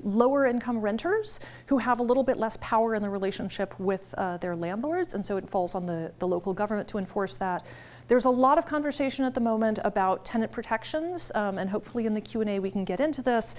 lower income renters who have a little bit less power in the relationship with their landlords, and so it falls on the local government to enforce that. There's a lot of conversation at the moment about tenant protections, and hopefully in the Q&A we can get into this.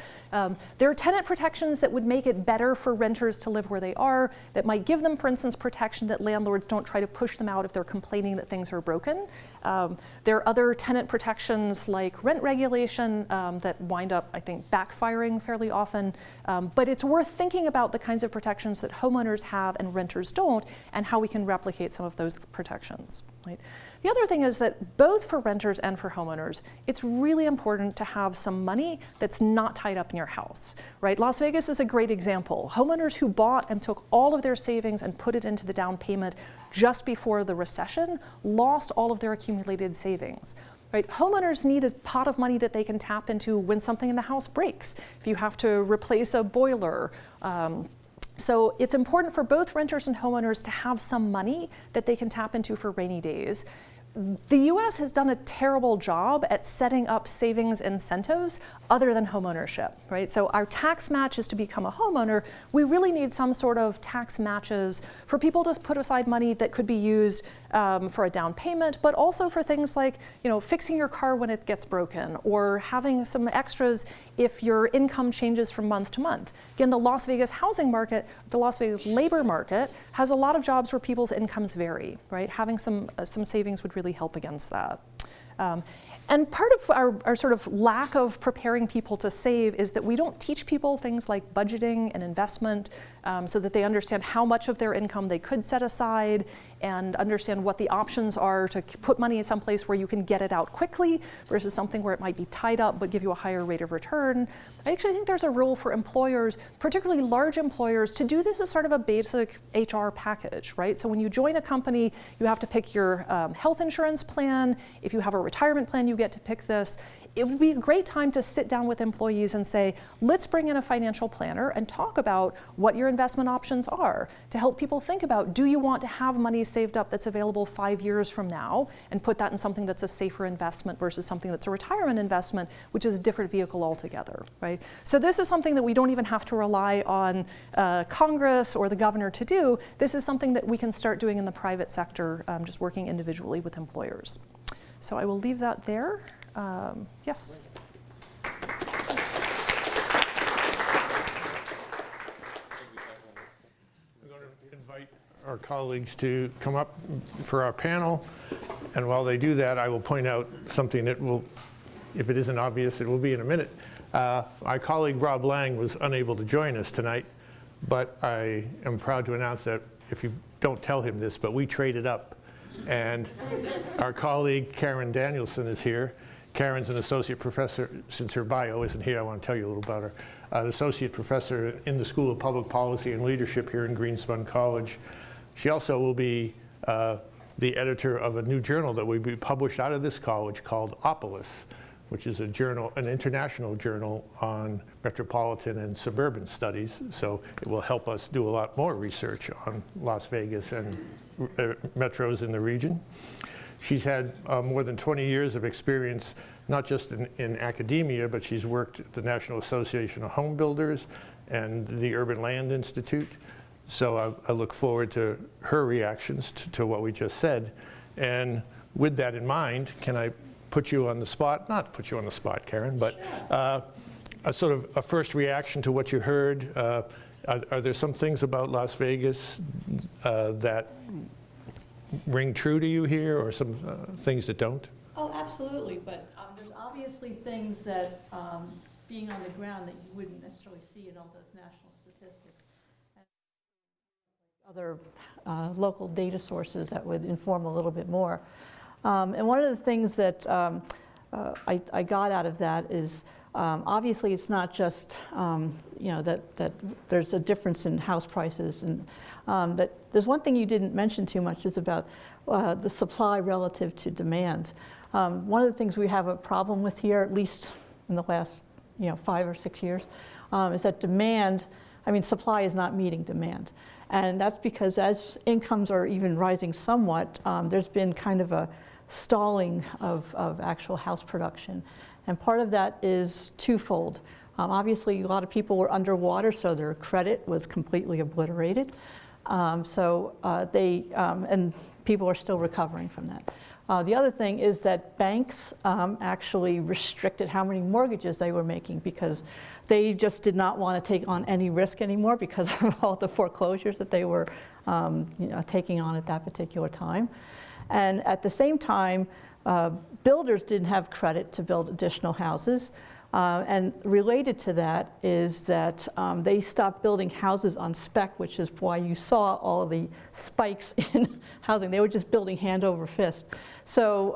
There are tenant protections that would make it better for renters to live where they are, that might give them, for instance, protection that landlords don't try to push them out if they're complaining that things are broken. There are other tenant protections like rent regulation that wind up, I think, backfiring fairly often. But it's worth thinking about the kinds of protections that homeowners have and renters don't, and how we can replicate some of those protections, right? The other thing is that both for renters and for homeowners, it's really important to have some money that's not tied up in your house, right? Las Vegas is a great example. Homeowners who bought and took all of their savings and put it into the down payment just before the recession lost all of their accumulated savings. Right? Homeowners need a pot of money that they can tap into when something in the house breaks. If you have to replace a boiler, so it's important for both renters and homeowners to have some money that they can tap into for rainy days. The US has done a terrible job at setting up savings incentives other than homeownership, right? So our tax match is to become a homeowner. We really need some sort of tax matches for people to put aside money that could be used for a down payment, but also for things like, you know, fixing your car when it gets broken, or having some extras if your income changes from month to month. Again, the Las Vegas housing market, the Las Vegas labor market, has a lot of jobs where people's incomes vary, right? Having some savings would really help against that. And part of our sort of lack of preparing people to save is that we don't teach people things like budgeting and investment so that they understand how much of their income they could set aside and understand what the options are to put money in some place where you can get it out quickly versus something where it might be tied up but give you a higher rate of return. I actually think there's a role for employers, particularly large employers, to do this as sort of a basic HR package, right? So when you join a company, you have to pick your health insurance plan. If you have a retirement plan, you get to pick this. It would be a great time to sit down with employees and say, let's bring in a financial planner and talk about what your investment options are to help people think about, do you want to have money saved up that's available 5 years from now and put that in something that's a safer investment versus something that's a retirement investment, which is a different vehicle altogether, right? So this is something that we don't even have to rely on Congress or the governor to do. This is something that we can start doing in the private sector, just working individually with employers. So I will leave that there. Yes. I'm going to invite our our colleagues to come up for our panel. And while they do that, I will point out something that will, if it isn't obvious, it will be in a minute. Our colleague Rob Lang was unable to join us tonight, but I am proud to announce that, if you don't tell him this, but we traded up. And our colleague Karen Danielson is here. Karen's an associate professor. Since her bio isn't here, I want to tell you a little about her. An associate professor in the School of Public Policy and Leadership here in Greenspun College. She also will be the editor of a new journal that will be published out of this college called Opolis, which is a journal, an international journal on metropolitan and suburban studies. So it will help us do a lot more research on Las Vegas and metros in the region. She's had more than 20 years of experience, not just in academia, but she's worked at the National Association of Home Builders and the Urban Land Institute. So I look forward to her reactions to what we just said. And with that in mind, can I put you on the spot? Not put you on the spot, Karen, but a sort of a first reaction to what you heard. Are there some things about Las Vegas that ring true to you here, or some things that don't? Oh, absolutely, but there's obviously things that, being on the ground, that you wouldn't necessarily see in all those national statistics. And other local data sources that would inform a little bit more. And one of the things that I got out of that is, obviously it's not just that there's a difference in house prices, and that there's one thing you didn't mention too much is about the supply relative to demand. One of the things we have a problem with here, at least in the last 5 or 6 years, is that supply is not meeting demand. And that's because as incomes are even rising somewhat, there's been kind of a stalling of actual house production. And part of that is twofold. Obviously, a lot of people were underwater, so their credit was completely obliterated. And people are still recovering from that. The other thing is that banks actually restricted how many mortgages they were making, because they just did not want to take on any risk anymore because of all the foreclosures that they were taking on at that particular time. And at the same time, builders didn't have credit to build additional houses. And related to that is that they stopped building houses on spec, which is why you saw all of the spikes in housing. They were just building hand over fist. So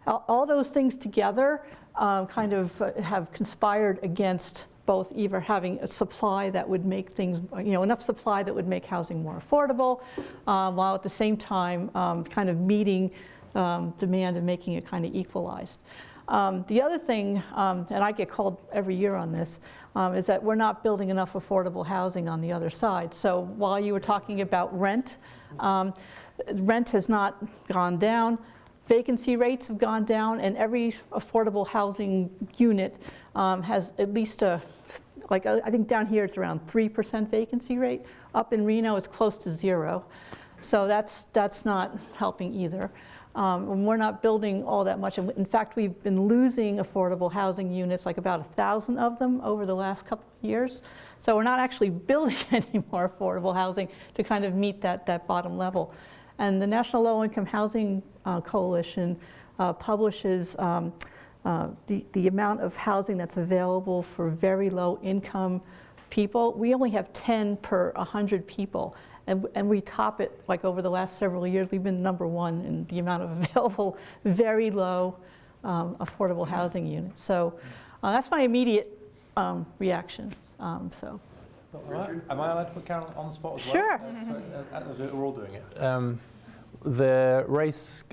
all those things together kind of have conspired against both either having a supply that would make things, enough supply that would make housing more affordable, while at the same time kind of meeting demand and making it kind of equalized. The other thing, and I get called every year on this, is that we're not building enough affordable housing on the other side. So while you were talking about rent, rent has not gone down, vacancy rates have gone down, and every affordable housing unit has at least I think down here it's around 3% vacancy rate. Up in Reno it's close to 0. So that's not helping either. And we're not building all that much. In fact, we've been losing affordable housing units, like about 1,000 of them over the last couple of years. So we're not actually building any more affordable housing to kind of meet that bottom level. And the National Low Income Housing Coalition publishes the amount of housing that's available for very low income people. We only have 10 per 100 people. And we top it, like over the last several years, we've been #1 in the amount of available, very low affordable housing units. So that's my immediate reaction. Am I allowed to put Karen on the spot as well? Sure. We're all doing it. The race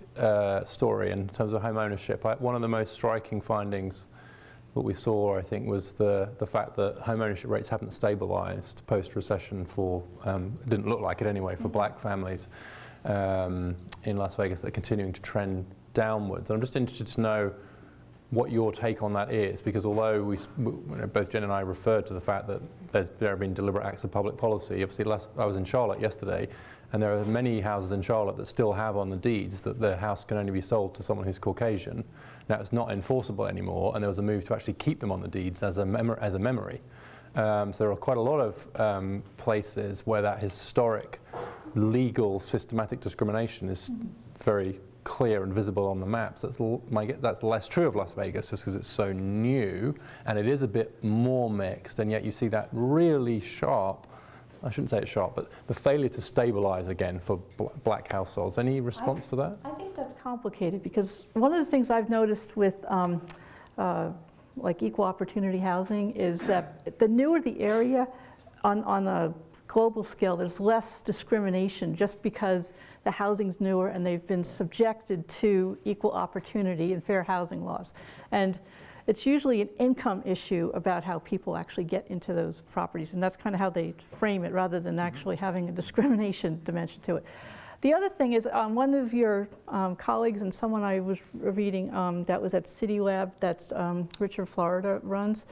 story in terms of home ownership, one of the most striking findings that we saw, I think, was the fact that home ownership rates haven't stabilized post-recession for, it didn't look like it anyway, for black families in Las Vegas. They're continuing to trend downwards. I'm just interested to know what your take on that is, because although both Jen and I referred to the fact that there have been deliberate acts of public policy, obviously I was in Charlotte yesterday, and there are many houses in Charlotte that still have on the deeds that the house can only be sold to someone who's Caucasian. Now it's not enforceable anymore, and there was a move to actually keep them on the deeds as a memory. So there are quite a lot of places where that historic legal systematic discrimination is very clear and visible on the maps. That's less true of Las Vegas just because it's so new and it is a bit more mixed, and yet you see that really sharp, I shouldn't say it's sharp, but the failure to stabilize again for black households. Any response to that? I think that's complicated because one of the things I've noticed with like equal opportunity housing is that the newer the area on a global scale, there's less discrimination just because the housing's newer and they've been subjected to equal opportunity and fair housing laws. And it's usually an income issue about how people actually get into those properties, and that's kind of how they frame it rather than actually having a discrimination dimension to it. The other thing is one of your colleagues and someone I was reading that was at City Lab, that's Richard Florida runs,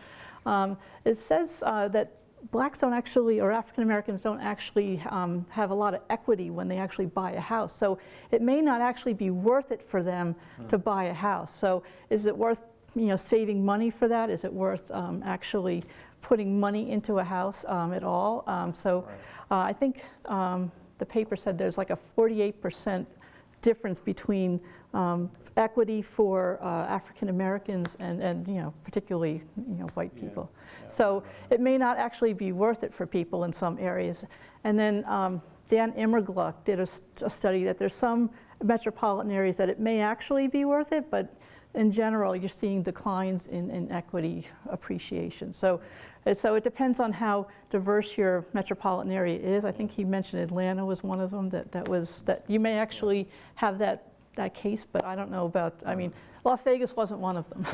it says that blacks don't actually, or African Americans don't actually have a lot of equity when they actually buy a house. So it may not actually be worth it for them to buy a house. So is it worth saving money for that? Is it worth actually putting money into a house at all? I think the paper said there's like a 48% difference between equity for African Americans and particularly white people. Yeah. So it may not actually be worth it for people in some areas. And then Dan Immergluck did a study that there's some metropolitan areas that it may actually be worth it, but in general you're seeing declines in equity appreciation. So it depends on how diverse your metropolitan area is. I think he mentioned Atlanta was one of them that you may actually have that case, but I don't know about, I mean, Las Vegas wasn't one of them.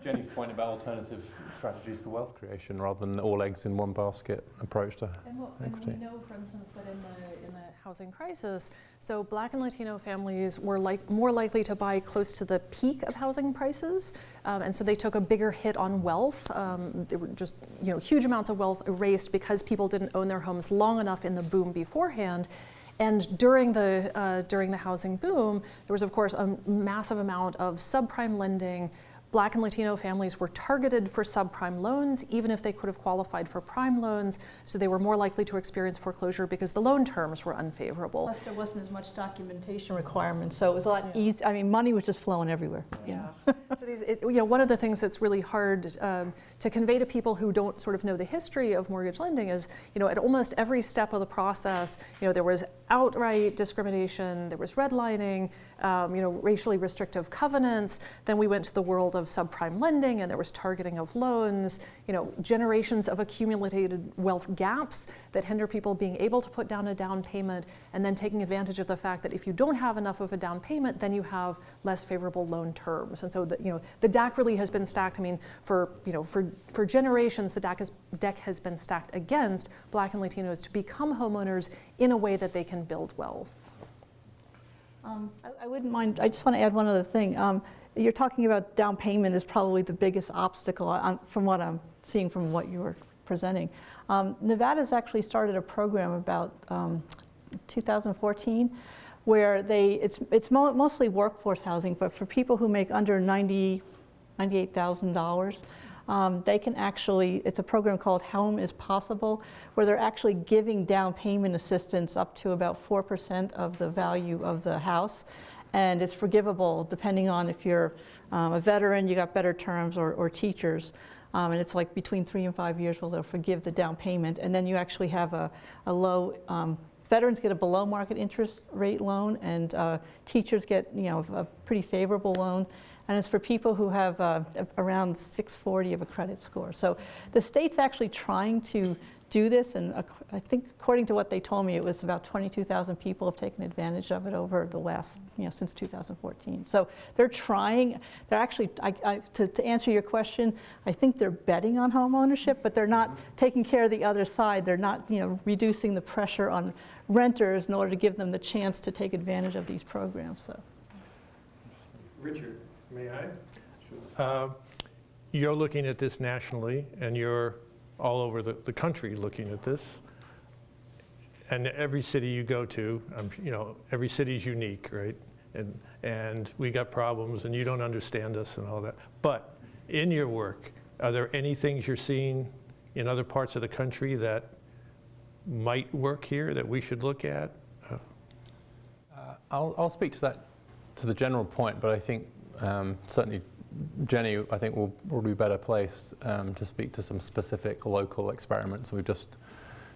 Jenny's point about alternative strategies for wealth creation rather than all eggs in one basket approach to equity. And we know, for instance, that in the housing crisis, so Black and Latino families were more likely to buy close to the peak of housing prices, and so they took a bigger hit on wealth. There were just huge amounts of wealth erased because people didn't own their homes long enough in the boom beforehand. And during the housing boom, there was, of course, a massive amount of subprime lending. Black and Latino families were targeted for subprime loans, even if they could have qualified for prime loans. So they were more likely to experience foreclosure because the loan terms were unfavorable. Plus, there wasn't as much documentation requirements, so it was a lot easier. I mean, money was just flowing everywhere. So one of the things that's really hard to convey to people who don't sort of know the history of mortgage lending is, at almost every step of the process, there was outright discrimination, there was redlining, racially restrictive covenants. Then we went to the world of subprime lending, and there was targeting of loans, generations of accumulated wealth gaps that hinder people being able to put down a down payment, and then taking advantage of the fact that if you don't have enough of a down payment, then you have less favorable loan terms. And so the deck really has been stacked. I mean, for generations, the deck has been stacked against Black and Latinos to become homeowners in a way that they can build wealth. I wouldn't mind, I just want to add one other thing. You're talking about down payment is probably the biggest obstacle from what I'm seeing from what you were presenting. Nevada's actually started a program about 2014 where it's mostly workforce housing, but for people who make under $98,000, they can actually, it's a program called Home is Possible, where they're actually giving down payment assistance up to about 4% of the value of the house. And it's forgivable depending on if you're a veteran, you got better terms, or teachers. And it's like between 3 and 5 years where they'll forgive the down payment. And then you actually have a low, veterans get a below market interest rate loan, and teachers get a pretty favorable loan. And it's for people who have around 640 of a credit score. So the state's actually trying to do this, and I think according to what they told me, it was about 22,000 people have taken advantage of it over the last, since 2014. So they're trying, they're actually, to answer your question, I think they're betting on home ownership, but they're not taking care of the other side. They're not, reducing the pressure on renters in order to give them the chance to take advantage of these programs. So, Richard, may I? Sure. You're looking at this nationally, and you're all over the country looking at this. And every city you go to, every city is unique, right? And we got problems, and you don't understand us and all that. But in your work, are there any things you're seeing in other parts of the country that might work here that we should look at? I'll speak to that, to the general point, but I think certainly Jenny, I think, will be better placed to speak to some specific local experiments. We've just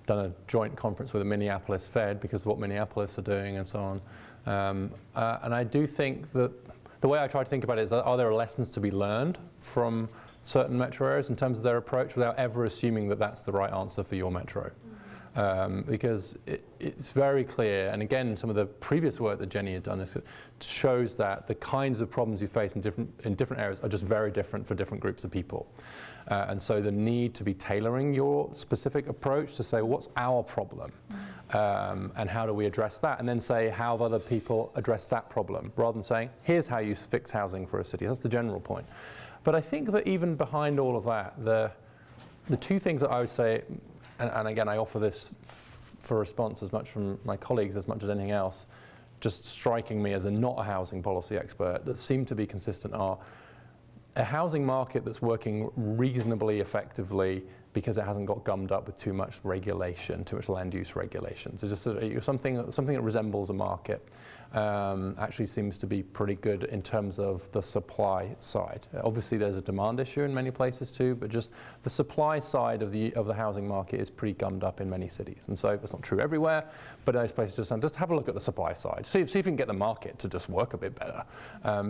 done a joint conference with the Minneapolis Fed because of what Minneapolis are doing and so on. And I do think that the way I try to think about it is that are there lessons to be learned from certain metro areas in terms of their approach without ever assuming that that's the right answer for your metro? Because it's very clear, and again, some of the previous work that Jenny had done shows that the kinds of problems you face in different areas are just very different for different groups of people. And so the need to be tailoring your specific approach to say, what's our problem? And how do we address that? And then say, how have other people addressed that problem? Rather than saying, here's how you fix housing for a city. That's the general point. But I think that even behind all of that, the two things that I would say, and again, I offer this for response as much from my colleagues as much as anything else, just striking me as not a housing policy expert, that seem to be consistent are a housing market that's working reasonably effectively because it hasn't got gummed up with too much regulation, too much land use regulation. So just something that resembles a market actually seems to be pretty good in terms of the supply side. Obviously there's a demand issue in many places too, but just the supply side of the housing market is pretty gummed up in many cities. And so that's not true everywhere, but those places just have a look at the supply side. See if you can get the market to just work a bit better.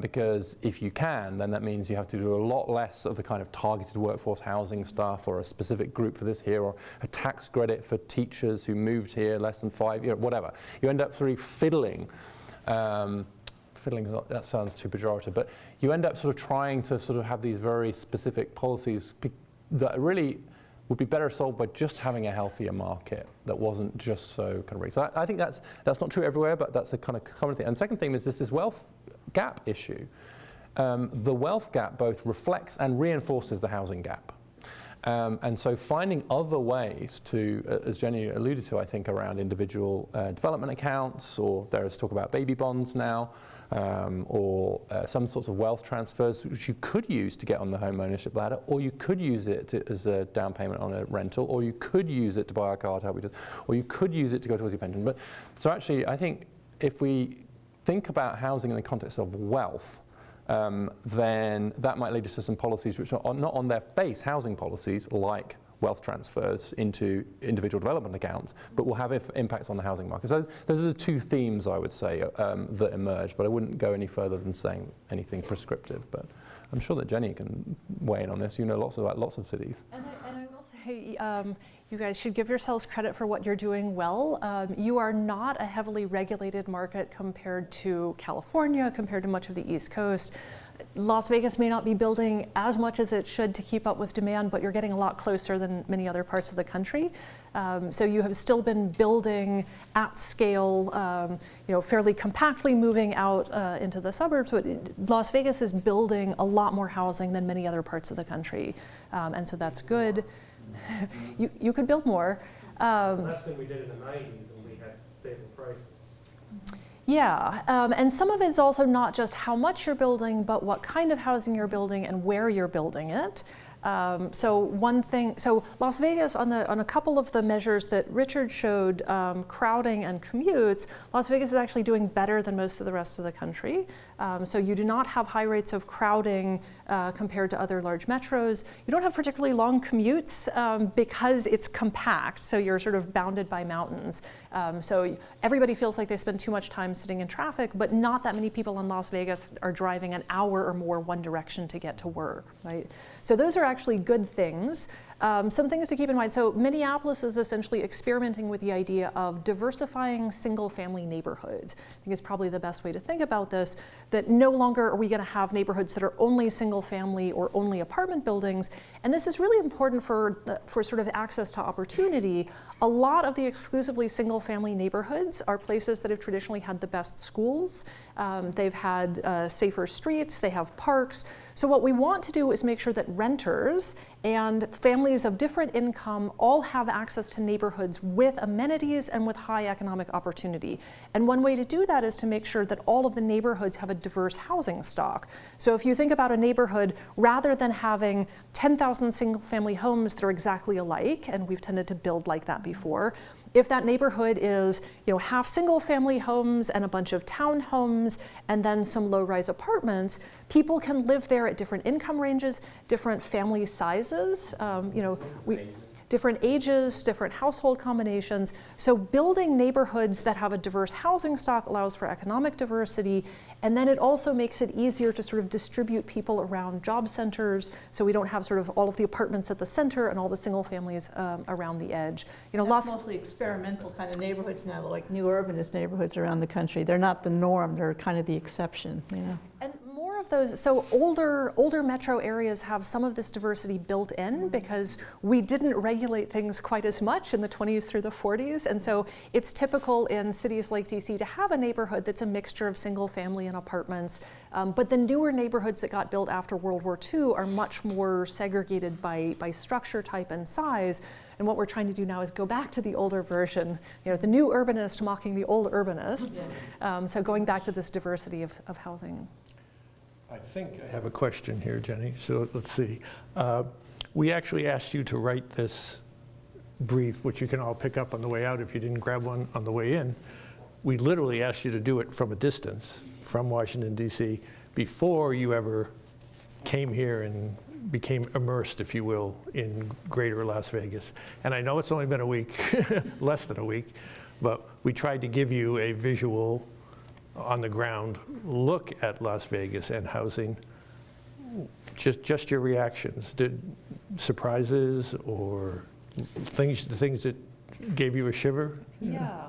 Because if you can, then that means you have to do a lot less of the kind of targeted workforce housing stuff or a specific group for this here or a tax credit for teachers who moved here less than 5 years, whatever. You end up sort of fiddling. That sounds too pejorative, but you end up sort of trying to sort of have these very specific policies that really would be better solved by just having a healthier market that wasn't just so kind of rigged. So I think that's not true everywhere, but that's a kind of common thing. And the second thing is this wealth gap issue. The wealth gap both reflects and reinforces the housing gap. And so finding other ways to, as Jenny alluded to, I think, around individual development accounts, or there's talk about baby bonds now, or some sorts of wealth transfers which you could use to get on the home ownership ladder, or you could use it as a down payment on a rental, or you could use it to buy a car, or you could use it to go towards your pension. But so actually, I think if we think about housing in the context of wealth, then that might lead us to some policies which are not on their face housing policies, like wealth transfers into individual development accounts, but will have impacts on the housing market. So those are the two themes, I would say, that emerge, but I wouldn't go any further than saying anything prescriptive. But I'm sure that Jenny can weigh in on this. You know lots of cities. And I will say, you guys should give yourselves credit for what you're doing well. You are not a heavily regulated market compared to California, compared to much of the East Coast. Las Vegas may not be building as much as it should to keep up with demand, but you're getting a lot closer than many other parts of the country. So you have still been building at scale, fairly compactly moving out into the suburbs. But Las Vegas is building a lot more housing than many other parts of the country, and so that's good. You could build more. Less than we did in the 90s, and we had stable prices. Yeah, and some of it's also not just how much you're building, but what kind of housing you're building and where you're building it. So Las Vegas, on a couple of the measures that Richard showed, crowding and commutes, Las Vegas is actually doing better than most of the rest of the country. So you do not have high rates of crowding compared to other large metros. You don't have particularly long commutes because it's compact, so you're sort of bounded by mountains. So everybody feels like they spend too much time sitting in traffic, but not that many people in Las Vegas are driving an hour or more one direction to get to work, right? So those are actually good things. Some things to keep in mind. So Minneapolis is essentially experimenting with the idea of diversifying single-family neighborhoods. I think is probably the best way to think about this, that no longer are we going to have neighborhoods that are only single-family or only apartment buildings. And this is really important for sort of access to opportunity. A lot of the exclusively single-family neighborhoods are places that have traditionally had the best schools. They've had safer streets, they have parks. So what we want to do is make sure that renters And families of different income all have access to neighborhoods with amenities and with high economic opportunity. And one way to do that is to make sure that all of the neighborhoods have a diverse housing stock. So if you think about a neighborhood, rather than having 10,000 single-family homes that are exactly alike, and we've tended to build like that before, if that neighborhood is, half single-family homes and a bunch of townhomes and then some low-rise apartments, people can live there at different income ranges, different family sizes, different ages, different household combinations. So building neighborhoods that have a diverse housing stock allows for economic diversity, and then it also makes it easier to sort of distribute people around job centers, so we don't have sort of all of the apartments at the center and all the single families around the edge. That's mostly experimental kind of neighborhoods now, like new urbanist neighborhoods around the country. They're not the norm, they're kind of the exception, And more of those, so older metro areas have some of this diversity built in because we didn't regulate things quite as much in the 20s through the 40s. And so it's typical in cities like DC to have a neighborhood that's a mixture of single family and apartments. But the newer neighborhoods that got built after World War II are much more segregated by structure type and size. And what we're trying to do now is go back to the older version, the new urbanist mocking the old urbanists. So going back to this diversity of housing. I think I have a question here, Jenny, so let's see. We actually asked you to write this brief, which you can all pick up on the way out if you didn't grab one on the way in. We literally asked you to do it from a distance, from Washington, D.C., before you ever came here and became immersed, if you will, in greater Las Vegas. And I know it's only been a week, less than a week, but we tried to give you a visual on the ground look at Las Vegas and housing. Just your reactions. Did surprises or things that gave you a shiver? Yeah.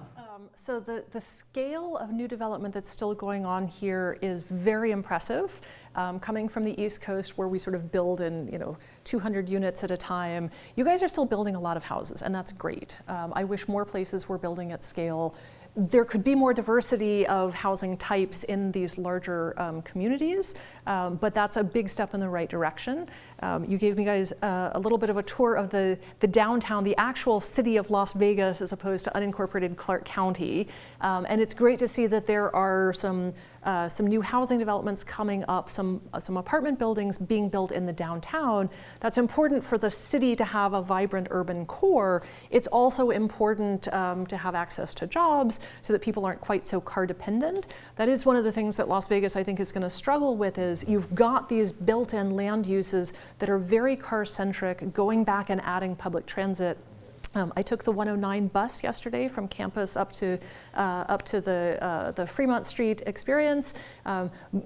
So the scale of new development that's still going on here is very impressive. Coming from the East Coast, where we sort of build in 200 units at a time, you guys are still building a lot of houses, and that's great. I wish more places were building at scale. There could be more diversity of housing types in these larger communities, but that's a big step in the right direction. You gave me guys a little bit of a tour of the downtown, the actual city of Las Vegas, as opposed to unincorporated Clark County. And it's great to see that there are some new housing developments coming up, some apartment buildings being built in the downtown. That's important for the city to have a vibrant urban core. It's also important to have access to jobs so that people aren't quite so car dependent. That is one of the things that Las Vegas, I think, is going to struggle with, is you've got these built-in land uses that are very car-centric, going back and adding public transit. I took the 109 bus yesterday from campus up to the Fremont Street experience.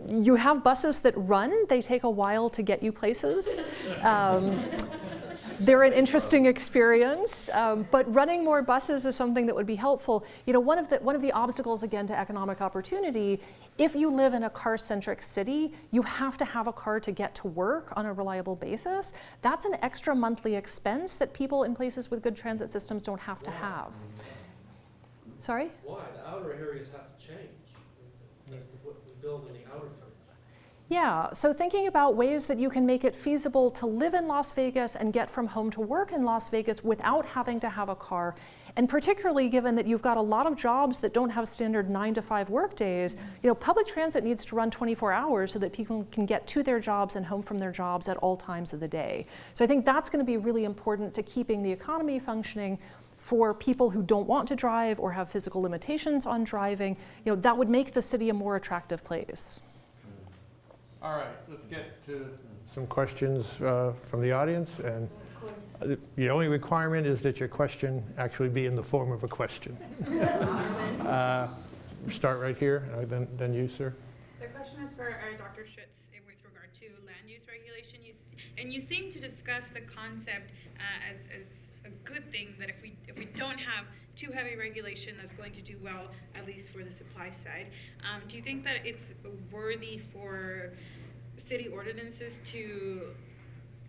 You have buses that run. They take a while to get you places. They're an interesting experience, but running more buses is something that would be helpful. One of the obstacles, again, to economic opportunity, if you live in a car-centric city, you have to have a car to get to work on a reliable basis. That's an extra monthly expense that people in places with good transit systems don't have to have. Sorry? Why? The outer areas have to change. What we build in the outer areas. Yeah, so thinking about ways that you can make it feasible to live in Las Vegas and get from home to work in Las Vegas without having to have a car. And particularly given that you've got a lot of jobs that don't have standard 9-to-5 work days, public transit needs to run 24 hours so that people can get to their jobs and home from their jobs at all times of the day. So I think that's going to be really important to keeping the economy functioning. For people who don't want to drive or have physical limitations on driving, that would make the city a more attractive place. All right, let's get to some questions from the audience. And the only requirement is that your question actually be in the form of a question. Start right here, then you, sir. The question is for Dr. Schutz with regard to land use regulation. You seem to discuss the concept as a good thing, that if we don't have too heavy regulation, that's going to do well, at least for the supply side. Do you think that it's worthy for city ordinances to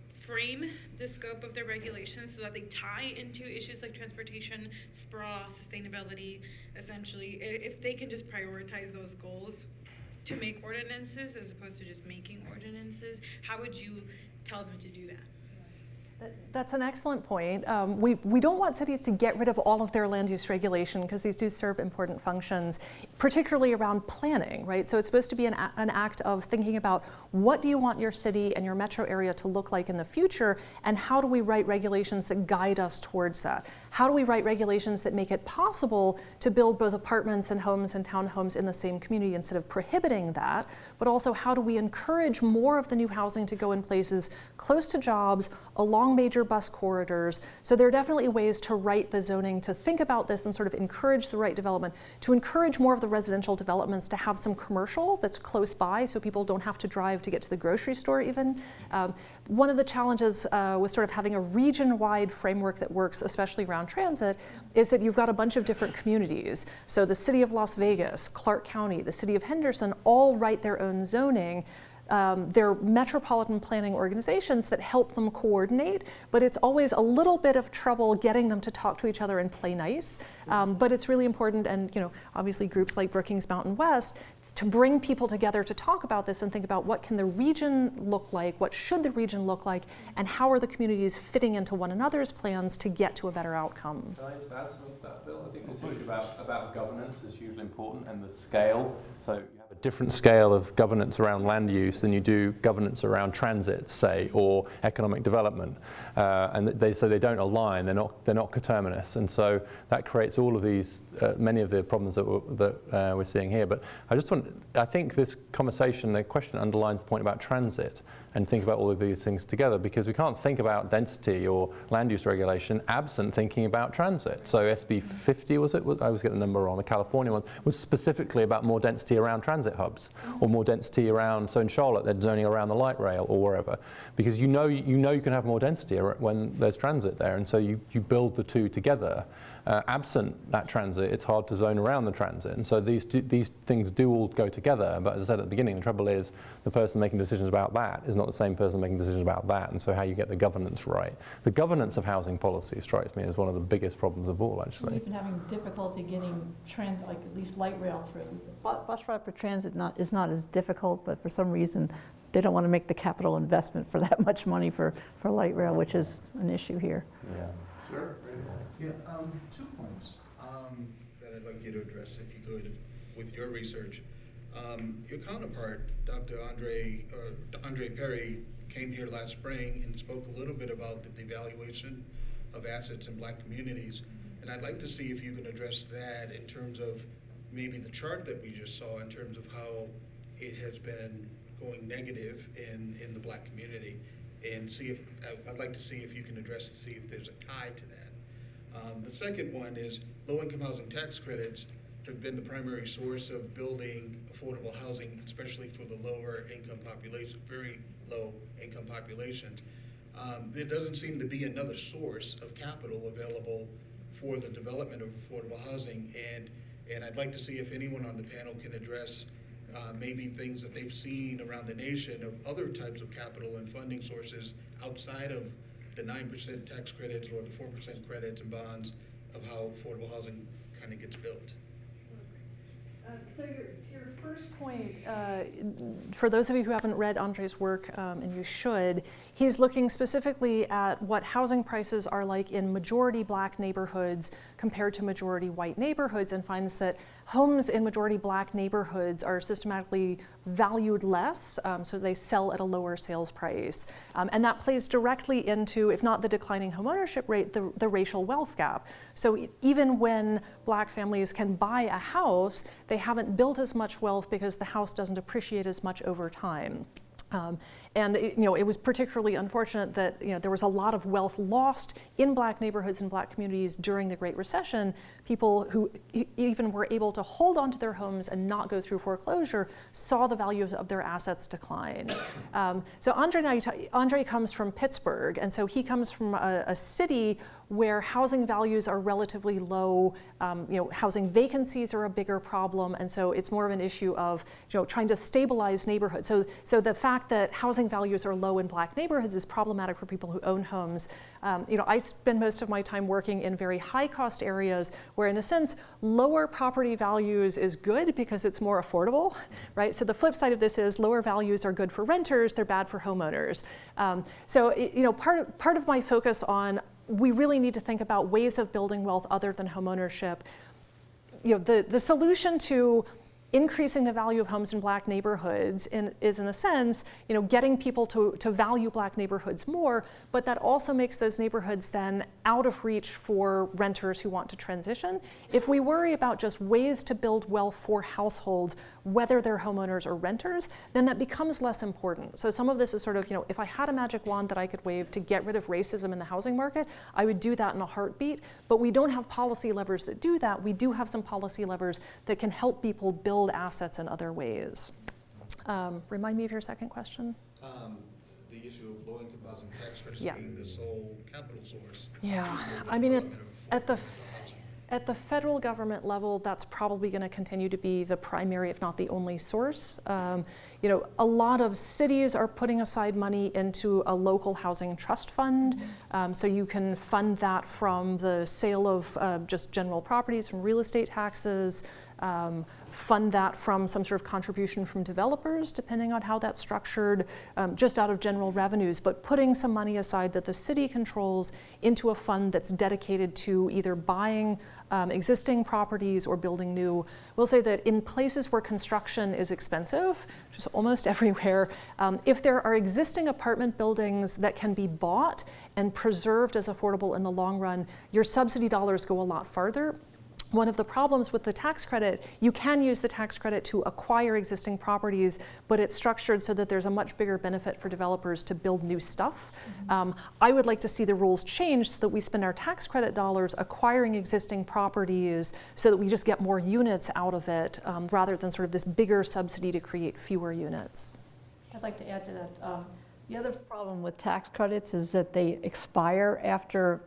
frame the scope of their regulations so that they tie into issues like transportation, sprawl, sustainability, essentially, if they can just prioritize those goals to make ordinances as opposed to just making ordinances? How would you tell them to do that? That's an excellent point. We don't want cities to get rid of all of their land use regulation because these do serve important functions, particularly around planning, right? So it's supposed to be an act of thinking about what do you want your city and your metro area to look like in the future, and how do we write regulations that guide us towards that? How do we write regulations that make it possible to build both apartments and homes and townhomes in the same community instead of prohibiting that? But also, how do we encourage more of the new housing to go in places close to jobs, along major bus corridors? So there are definitely ways to write the zoning to think about this and sort of encourage the right development, to encourage more of the residential developments to have some commercial that's close by so people don't have to drive to get to the grocery store even. One of the challenges with sort of having a region-wide framework that works, especially around transit, is that you've got a bunch of different communities. So the city of Las Vegas, Clark County, the city of Henderson all write their own zoning. They're metropolitan planning organizations that help them coordinate, but it's always a little bit of trouble getting them to talk to each other and play nice. But it's really important, and obviously groups like Brookings Mountain West, to bring people together to talk about this and think about what can the region look like, what should the region look like, and how are the communities fitting into one another's plans to get to a better outcome. Can I just add something to that, Bill? I think this issue about governance is hugely important, and the scale. So you have a different scale of governance around land use than you do governance around transit, say, or economic development, and they don't align. They're not coterminous, and so that creates all of these many of the problems that we're seeing here. But I think this conversation, the question underlines the point about transit, and think about all of these things together, because we can't think about density or land use regulation absent thinking about transit. So SB 50, I always get the number wrong, the California one, was specifically about more density around transit hubs, or more density around, so in Charlotte they're zoning around the light rail or wherever, because you know you can have more density when there's transit there, and so you build the two together. Absent that transit, it's hard to zone around the transit, and so these things do all go together. But as I said at the beginning, the trouble is the person making decisions about that is not the same person making decisions about that, and so how you get the governance right. The governance of housing policy strikes me as one of the biggest problems of all, actually. We've been having difficulty getting like at least light rail through. Bus rapid transit is not as difficult, but for some reason they don't want to make the capital investment for that much money for light rail, which is an issue here. Yeah. Sure. Yeah, 2 points that I'd like you to address, if you could, with your research. Your counterpart, Dr. Andre Perry, came here last spring and spoke a little bit about the devaluation of assets in Black communities. And I'd like to see if you can address that in terms of maybe the chart that we just saw, in terms of how it has been going negative in the Black community, and I'd like to see if you can see if there's a tie to that. The second one is low-income housing tax credits have been the primary source of building affordable housing, especially for the lower income population, very low income populations. There doesn't seem to be another source of capital available for the development of affordable housing, and I'd like to see if anyone on the panel can address maybe things that they've seen around the nation of other types of capital and funding sources outside of the 9% tax credits or the 4% credits and bonds, of how affordable housing kind of gets built. So to your first point, for those of you who haven't read Andre's work, and you should, he's looking specifically at what housing prices are like in majority Black neighborhoods compared to majority white neighborhoods, and finds that homes in majority Black neighborhoods are systematically valued less, so they sell at a lower sales price. And that plays directly into, if not the declining homeownership rate, the racial wealth gap. So even when Black families can buy a house, they haven't built as much wealth because the house doesn't appreciate as much over time. And it was particularly unfortunate that there was a lot of wealth lost in Black neighborhoods and Black communities during the Great Recession. People who even were able to hold on to their homes and not go through foreclosure saw the value of their assets decline. So Andre comes from Pittsburgh, and so he comes from a city where housing values are relatively low, housing vacancies are a bigger problem, and so it's more of an issue of trying to stabilize neighborhoods. So the fact that housing values are low in Black neighborhoods is problematic for people who own homes. I spend most of my time working in very high-cost areas where, in a sense, lower property values is good because it's more affordable, right? So the flip side of this is lower values are good for renters, they're bad for homeowners. Part of my focus on, we really need to think about ways of building wealth other than homeownership. The solution to increasing the value of homes in Black neighborhoods is, in a sense, getting people to value Black neighborhoods more, but that also makes those neighborhoods then out of reach for renters who want to transition. If we worry about just ways to build wealth for households, whether they're homeowners or renters, then that becomes less important. So some of this is sort of, if I had a magic wand that I could wave to get rid of racism in the housing market, I would do that in a heartbeat, but we don't have policy levers that do that. We do have some policy levers that can help people build assets in other ways. Remind me of your second question. The issue of low-income housing tax credits Yeah. being the sole capital source. Yeah, for I mean, development of housing. at the federal government level, that's probably going to continue to be the primary, if not the only source. A lot of cities are putting aside money into a local housing trust fund. So you can fund that from the sale of just general properties, from real estate taxes, fund that from some sort of contribution from developers, depending on how that's structured, just out of general revenues, but putting some money aside that the city controls into a fund that's dedicated to either buying existing properties or building new. We'll say that in places where construction is expensive, which is almost everywhere, if there are existing apartment buildings that can be bought and preserved as affordable in the long run, your subsidy dollars go a lot farther. One of the problems with the tax credit, you can use the tax credit to acquire existing properties, but it's structured so that there's a much bigger benefit for developers to build new stuff. I would like to see the rules change so that we spend our tax credit dollars acquiring existing properties so that we just get more units out of it, rather than sort of this bigger subsidy to create fewer units. I'd like to add to that. The other problem with tax credits is that they expire after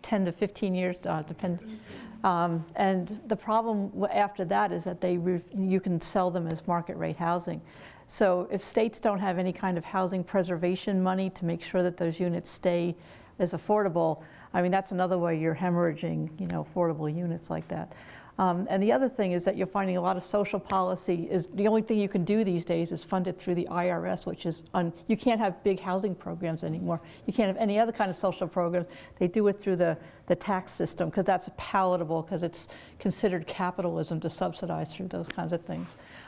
10 to 15 years, depending. And the problem after that is that you can sell them as market rate housing. So if states don't have any kind of housing preservation money to make sure that those units stay as affordable, I mean, that's another way you're hemorrhaging, affordable units like that. And the other thing is that you're finding a lot of social policy is the only thing you can do these days is fund it through the IRS, which is you can't have big housing programs anymore. You can't have any other kind of social programs. They do it through the tax system because that's palatable, because it's considered capitalism to subsidize through those kinds of things.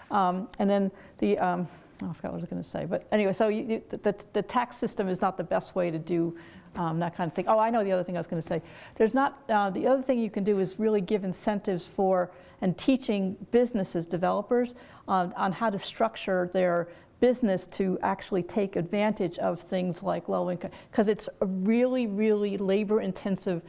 And then I forgot what I was going to say, but anyway, so the tax system is not the best way to do that kind of thing. Oh, I know the other thing I was going to say. There's not, the other thing you can do is really give incentives for and teaching businesses, developers, on how to structure their business to actually take advantage of things like low income, because it's a really, really labor intensive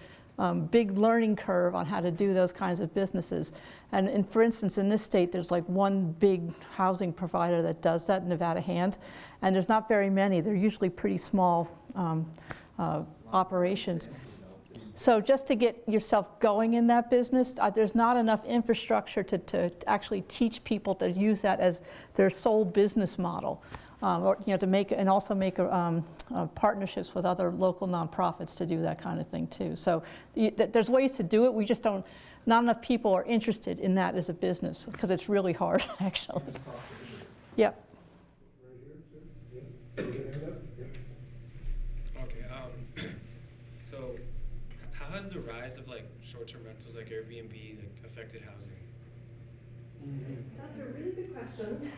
big learning curve on how to do those kinds of businesses. And for instance, in this state, there's like one big housing provider that does that, Nevada Hand, and there's not very many. They're usually pretty small operations. So just to get yourself going in that business, there's not enough infrastructure to actually teach people to use that as their sole business model. Or to make and also make partnerships with other local nonprofits to do that kind of thing too. So there's ways to do it. We just don't. Not enough people are interested in that as a business because it's really hard, actually. Yeah. Okay. So, how has the rise of short-term rentals like Airbnb affected housing? That's a really good question.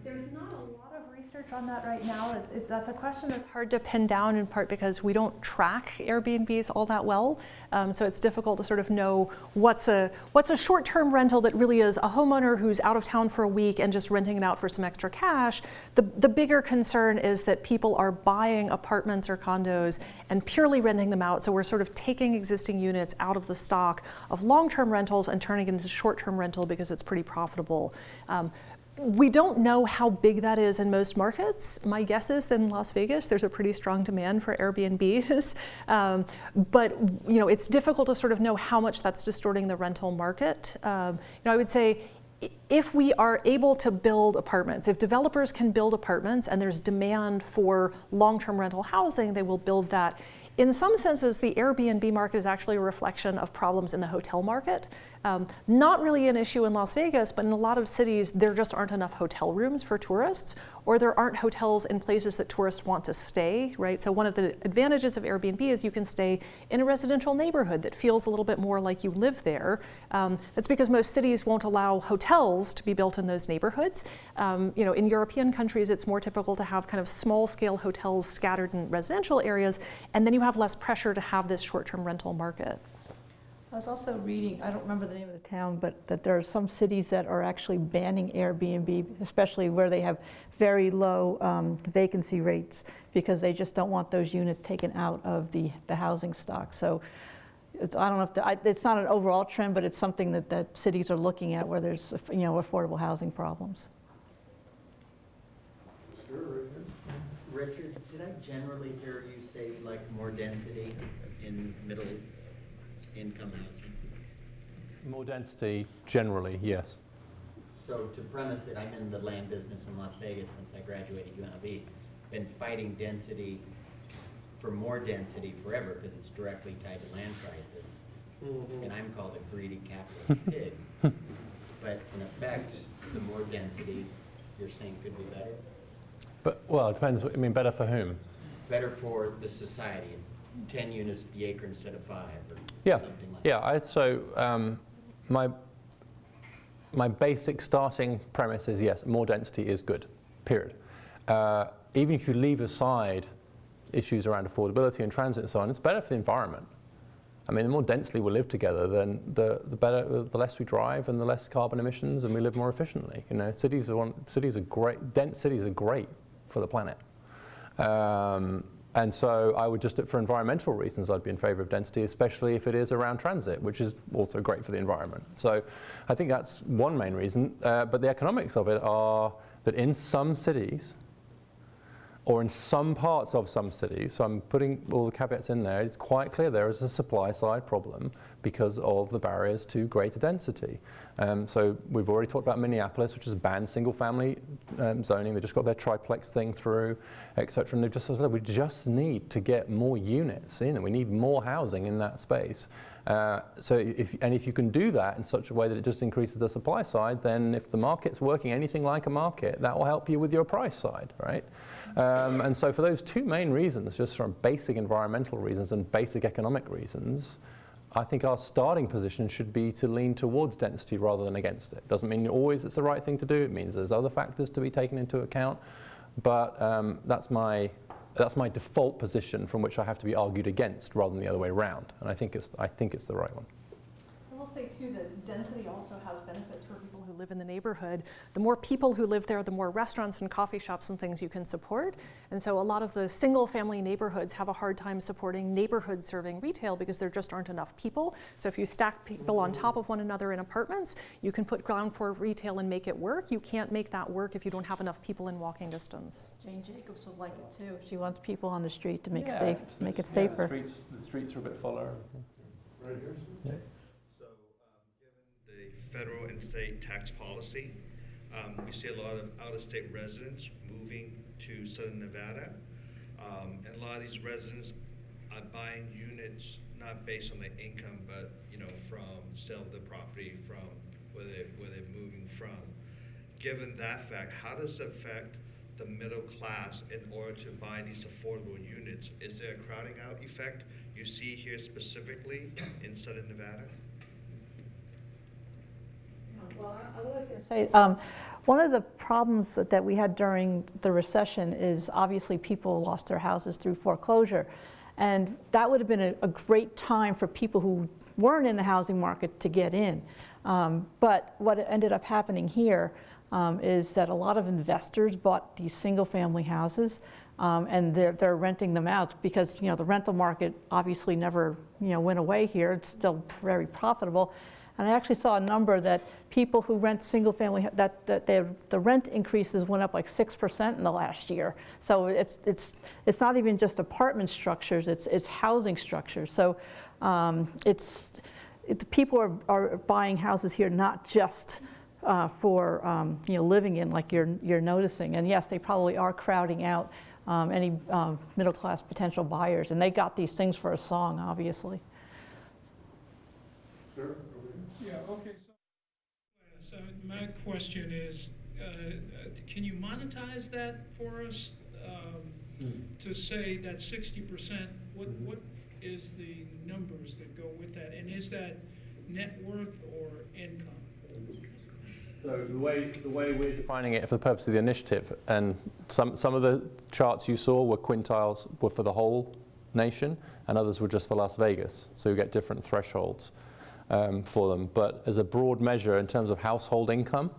There's not a lot of research on that right now. That's a question that's hard to pin down, in part because we don't track Airbnbs all that well. So it's difficult to sort of know what's a short-term rental that really is a homeowner who's out of town for a week and just renting it out for some extra cash. The bigger concern is that people are buying apartments or condos and purely renting them out. So we're sort of taking existing units out of the stock of long-term rentals and turning it into short-term rental because it's pretty profitable. We don't know how big that is in most markets. My guess is that in Las Vegas, there's a pretty strong demand for Airbnbs. But it's difficult to sort of know how much that's distorting the rental market. I would say if we are able to build apartments, if developers can build apartments and there's demand for long-term rental housing, they will build that. In some senses, the Airbnb market is actually a reflection of problems in the hotel market. Not really an issue in Las Vegas, but in a lot of cities, there just aren't enough hotel rooms for tourists, or there aren't hotels in places that tourists want to stay, right? So one of the advantages of Airbnb is you can stay in a residential neighborhood that feels a little bit more like you live there. That's because most cities won't allow hotels to be built in those neighborhoods. In European countries, it's more typical to have kind of small-scale hotels scattered in residential areas, and then you have less pressure to have this short-term rental market. I was also reading, I don't remember the name of the town, but that there are some cities that are actually banning Airbnb, especially where they have very low vacancy rates, because they just don't want those units taken out of the housing stock. So I don't know if it's not an overall trend, but it's something that cities are looking at where there's affordable housing problems. Sure, Richard, did I generally hear you say like more density in middle income housing? More density, generally, yes. So to premise it, I'm in the land business in Las Vegas since I graduated UNLV. Been fighting density for more density forever because it's directly tied to land prices. And I'm called a greedy capitalist pig. But in effect, the more density you're saying could be better? But, well, it depends. I mean, better for whom? Better for the society. 10 units to the acre instead of 5 or something like that. So my basic starting premise is yes, more density is good, period. Even if you leave aside issues around affordability and transit and so on, it's better for the environment. I mean, the more densely we live together, then the less we drive and the less carbon emissions, and we live more efficiently. Cities are great. Dense cities are great for the planet. And so I would just, for environmental reasons, I'd be in favor of density, especially if it is around transit, which is also great for the environment. So I think that's one main reason. But the economics of it are that in some cities, or in some parts of some cities, so I'm putting all the caveats in there, it's quite clear there is a supply side problem because of the barriers to greater density. So we've already talked about Minneapolis, which has banned single family zoning. They just got their triplex thing through, et cetera. And they've just said, we just need to get more units in, and we need more housing in that space. So if you can do that in such a way that it just increases the supply side, then if the market's working anything like a market, that will help you with your price side, right? And so for those two main reasons, just from basic environmental reasons and basic economic reasons, I think our starting position should be to lean towards density rather than against it. Doesn't mean always it's the right thing to do. It means there's other factors to be taken into account. But that's my default position from which I have to be argued against rather than the other way around. And I think it's the right one. I will say too that density also has benefits for people who live in the neighborhood. The more people who live there, the more restaurants and coffee shops and things you can support. And so a lot of the single family neighborhoods have a hard time supporting neighborhood serving retail because there just aren't enough people. So if you stack people on top of one another in apartments, you can put ground floor retail and make it work. You can't make that work if you don't have enough people in walking distance. Jane Jacobs would like it too. She wants people on the street to make it safer. The streets are a bit fuller. Right here. Yeah. Given the federal and state tax policy, we see a lot of out-of-state residents moving to Southern Nevada, and a lot of these residents are buying units not based on their income, but from sale of the property, from where they're moving from. Given that fact, how does it affect the middle class in order to buy these affordable units? Is there a crowding out effect you see here specifically in Southern Nevada? Well, I was going to say, one of the problems that we had during the recession is obviously people lost their houses through foreclosure. And that would have been a great time for people who weren't in the housing market to get in. But what ended up happening here is that a lot of investors bought these single family houses and they're renting them out because the rental market obviously never went away here. It's still very profitable. And I actually saw a number that people who rent single-family, the rent increases went up like 6% in the last year. So it's not even just apartment structures, it's housing structures. So people are buying houses here not just for living in, like you're noticing. And yes, they probably are crowding out any middle-class potential buyers, and they got these things for a song, obviously. Yeah, okay. So my question is, can you monetize that for us? To say that 60%, what is the numbers that go with that? And is that net worth or income? So the way we're defining it for the purpose of the initiative, and some of the charts you saw were quintiles were for the whole nation, and others were just for Las Vegas. So you get different thresholds for them. But as a broad measure in terms of household income,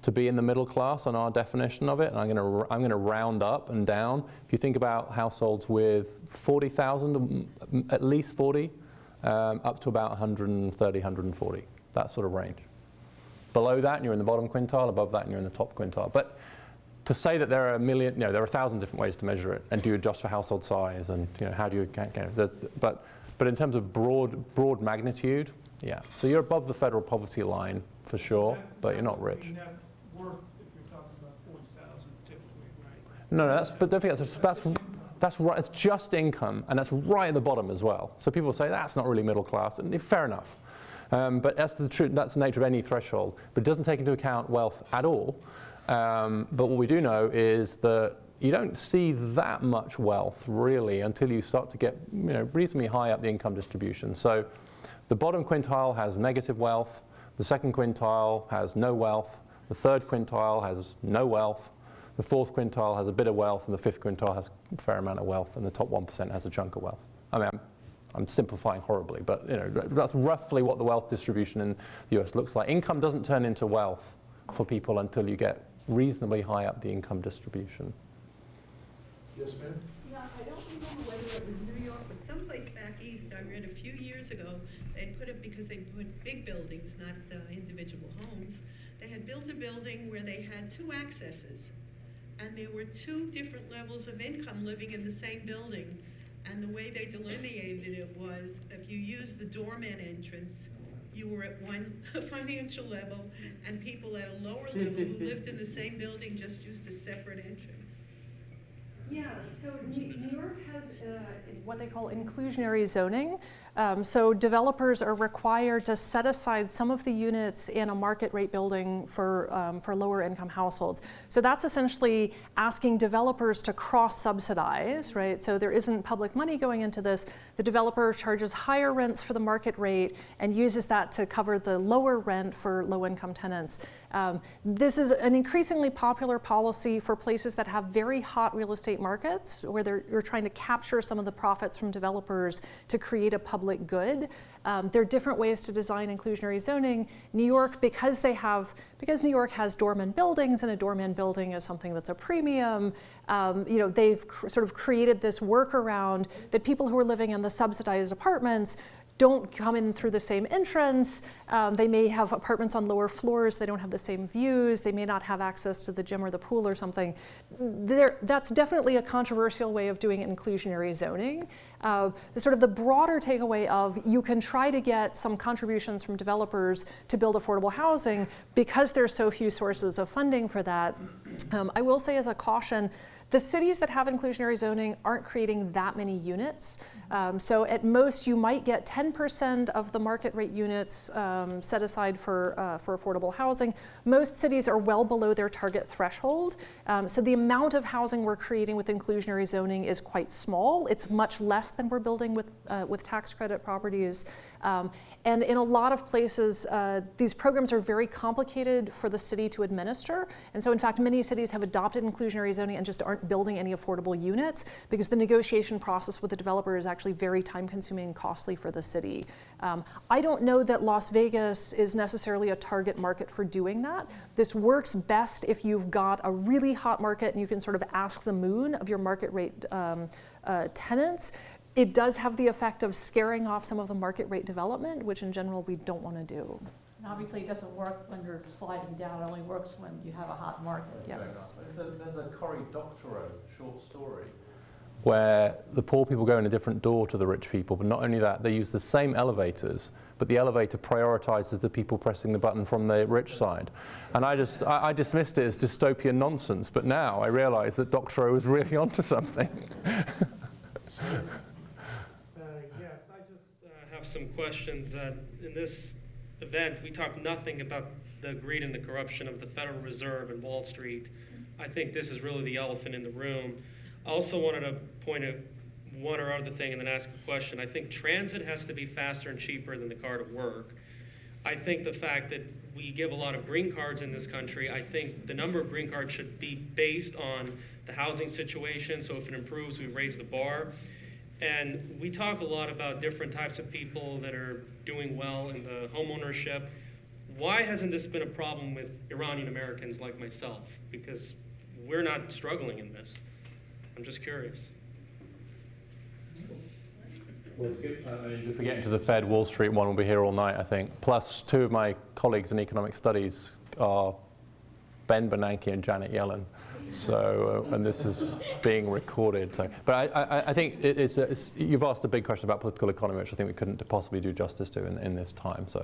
to be in the middle class on our definition of it, and I'm going to round up and down. If you think about households with 40,000, at least 40, up to about 130, 140, that sort of range. Below that, and you're in the bottom quintile. Above that, and you're in the top quintile. But to say that there are there are 1,000 different ways to measure it, and do you adjust for household size, and how do you but in terms of broad magnitude, yeah. So you're above the federal poverty line for sure, but you're not rich. Net worth, if you're talking about 40,000 typically, right? No, but don't forget that's right. It's just income, and that's right at the bottom as well. So people say that's not really middle class, and fair enough. But that's the nature of any threshold. But it doesn't take into account wealth at all. But what we do know is that you don't see that much wealth really until you start to get reasonably high up the income distribution. So the bottom quintile has negative wealth. The second quintile has no wealth. The third quintile has no wealth. The fourth quintile has a bit of wealth, and the fifth quintile has a fair amount of wealth, and the top 1% has a chunk of wealth. I mean, I'm simplifying horribly, but that's roughly what the wealth distribution in the US looks like. Income doesn't turn into wealth for people until you get reasonably high up the income distribution. Yes, ma'am? Yeah, I don't remember whether it was New York, but someplace back east, I read a few years ago, they'd put it because they put big buildings, not individual homes. They had built a building where they had two accesses, and there were two different levels of income living in the same building. And the way they delineated it was, if you used the doorman entrance, you were at one financial level, and people at a lower level who lived in the same building just used a separate entrance. Yeah, so New York has what they call inclusionary zoning. So developers are required to set aside some of the units in a market rate building for lower income households. So that's essentially asking developers to cross-subsidize, right? So there isn't public money going into this. The developer charges higher rents for the market rate and uses that to cover the lower rent for low-income tenants. This is an increasingly popular policy for places that have very hot real estate markets, where you're trying to capture some of the profits from developers to create a public good. There are different ways to design inclusionary zoning. New York, because New York has doorman buildings, and a doorman building is something that's a premium, they've sort of created this workaround that people who are living in the subsidized apartments don't come in through the same entrance. They may have apartments on lower floors. They don't have the same views. They may not have access to the gym or the pool or something. That's definitely a controversial way of doing inclusionary zoning. The broader takeaway of you can try to get some contributions from developers to build affordable housing because there's so few sources of funding for that. I will say as a caution, the cities that have inclusionary zoning aren't creating that many units. So at most you might get 10% of the market rate units set aside for affordable housing. Most cities are well below their target threshold. So the amount of housing we're creating with inclusionary zoning is quite small. It's much less than we're building with tax credit properties. And in a lot of places, these programs are very complicated for the city to administer. And so in fact, many cities have adopted inclusionary zoning and just aren't building any affordable units because the negotiation process with the developer is actually very time-consuming and costly for the city. I don't know that Las Vegas is necessarily a target market for doing that. This works best if you've got a really hot market and you can sort of ask the moon of your market rate tenants. it does have the effect of scaring off some of the market rate development, which in general we don't want to do. And obviously, it doesn't work when you're sliding down. It only works when you have a hot market. Yes. There's a Cory Doctorow short story where the poor people go in a different door to the rich people, but not only that, they use the same elevators, but the elevator prioritizes the people pressing the button from the rich side. And I dismissed it as dystopian nonsense, but now I realize that Doctorow was really onto something. Yes, I just have some questions. In this event, we talk nothing about the greed and the corruption of the Federal Reserve and Wall Street. I think this is really the elephant in the room. I also wanted to point out one or other thing and then ask a question. I think transit has to be faster and cheaper than the car to work. I think the fact that we give a lot of green cards in this country, I think the number of green cards should be based on the housing situation. So if it improves, we raise the bar. And we talk a lot about different types of people that are doing well in the homeownership. Why hasn't this been a problem with Iranian Americans like myself? Because we're not struggling in this. I'm just curious. If we get into the Fed, Wall Street one will be here all night, I think. Plus, two of my colleagues in economic studies are Ben Bernanke and Janet Yellen. So, and this is being recorded. So, but I think you've asked a big question about political economy, which I think we couldn't possibly do justice to in this time. So,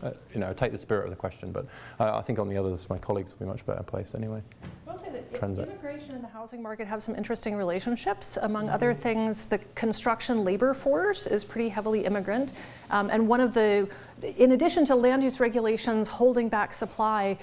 I take the spirit of the question, but I think on the others, my colleagues will be much better placed anyway. I will say that immigration and the housing market have some interesting relationships. Among other things, the construction labor force is pretty heavily immigrant. And one of the, in addition to land use regulations holding back supply,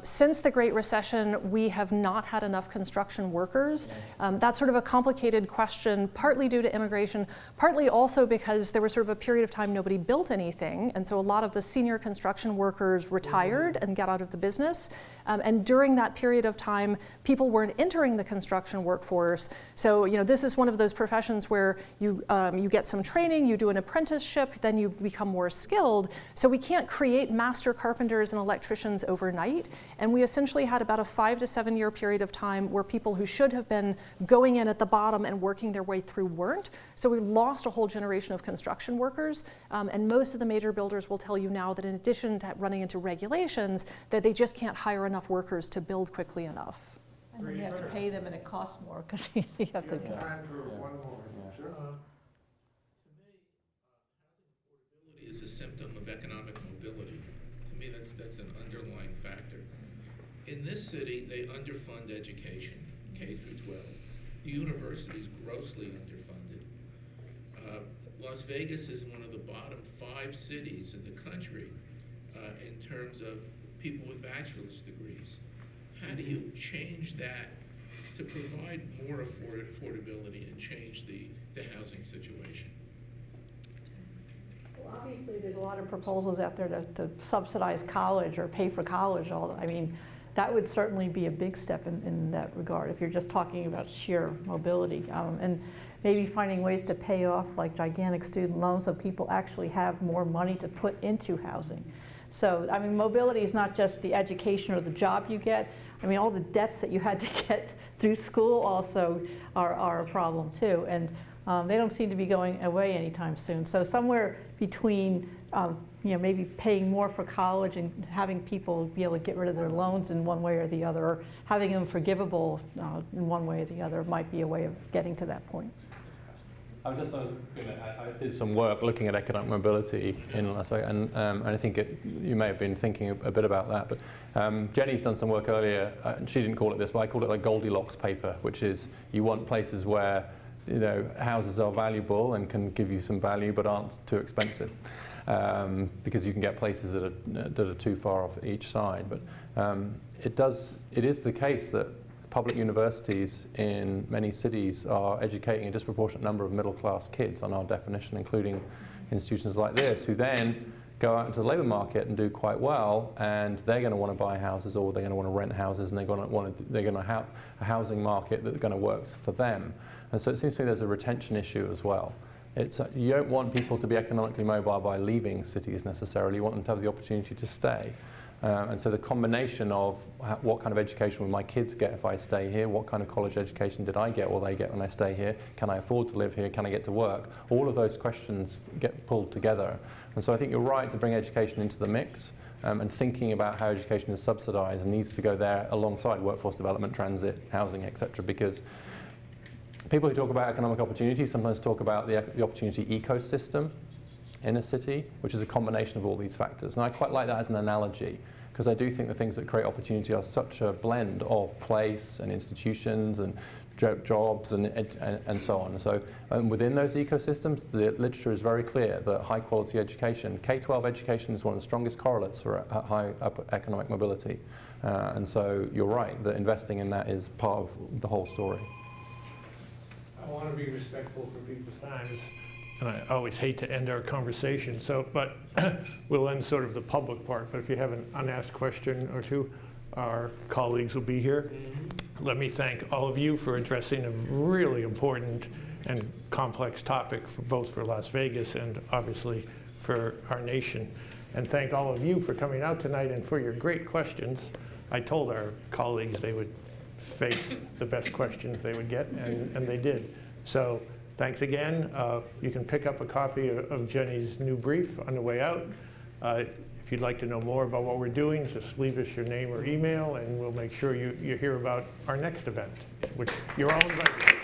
since the Great Recession, we have not had enough construction workers. That's sort of a complicated question, partly due to immigration, partly also because there was sort of a period of time nobody built anything. And so a lot of the senior construction workers retired and got out of the business. And during that period of time, people weren't entering the construction workforce. So, this is one of those professions where you get some training, you do an apprenticeship, then you become more skilled. So we can't create master carpenters and electricians overnight. And we essentially had about a 5 to 7 year period of time where people who should have been going in at the bottom and working their way through weren't. So we lost a whole generation of construction workers. And most of the major builders will tell you now that in addition to running into regulations, that they just can't hire enough workers to build quickly enough. And then you have to pay them and it costs more because you have to. Time for one more. Sure. To me, housing affordability is a symptom of economic mobility. To me, that's an underlying factor. In this city, they underfund education, K through 12. The university is grossly underfunded. Las Vegas is one of the bottom 5 cities in the country in terms of people with bachelor's degrees. How do you change that to provide more affordability and change the housing situation? Well, obviously, there's a lot of proposals out there to subsidize college or pay for college. That would certainly be a big step in that regard if you're just talking about sheer mobility. And maybe finding ways to pay off like gigantic student loans so people actually have more money to put into housing. So, mobility is not just the education or the job you get. All the debts that you had to get through school also are a problem too. And they don't seem to be going away anytime soon. So somewhere between, maybe paying more for college and having people be able to get rid of their loans in one way or the other, or having them forgivable in one way or the other might be a way of getting to that point. I did some work looking at economic mobility in Las Vegas, and I think you may have been thinking a bit about that. But Jenny's done some work earlier. She didn't call it this, but I called it like Goldilocks paper, which is you want places where houses are valuable and can give you some value, but aren't too expensive, because you can get places that are too far off each side. But it is the case that public universities in many cities are educating a disproportionate number of middle-class kids on our definition, including institutions like this, who then go out into the labour market and do quite well, and they're going to want to buy houses, or they're going to want to rent houses, and they're going to have a housing market that's going to work for them. And so it seems to me there's a retention issue as well. You don't want people to be economically mobile by leaving cities necessarily. You want them to have the opportunity to stay. And so the combination of what kind of education will my kids get if I stay here, what kind of college education did I get or they get when I stay here, can I afford to live here, can I get to work, all of those questions get pulled together. And so I think you're right to bring education into the mix, and thinking about how education is subsidised and needs to go there alongside workforce development, transit, housing, etc. Because people who talk about economic opportunity sometimes talk about the opportunity ecosystem in a city, which is a combination of all these factors. And I quite like that as an analogy, because I do think the things that create opportunity are such a blend of place and institutions and jobs and so on. So within those ecosystems, the literature is very clear that high quality education, K-12 education is one of the strongest correlates for high economic mobility. And so you're right that investing in that is part of the whole story. I want to be respectful for people's times, and I always hate to end our conversation, but we'll end sort of the public part. But if you have an unasked question or two, our colleagues will be here. Let me thank all of you for addressing a really important and complex topic both for Las Vegas and obviously for our nation. And thank all of you for coming out tonight and for your great questions. I told our colleagues they would face the best questions they would get, and they did. So thanks again. You can pick up a copy of Jenny's new brief on the way out. If you'd like to know more about what we're doing, just leave us your name or email, and we'll make sure you hear about our next event, which you're all invited.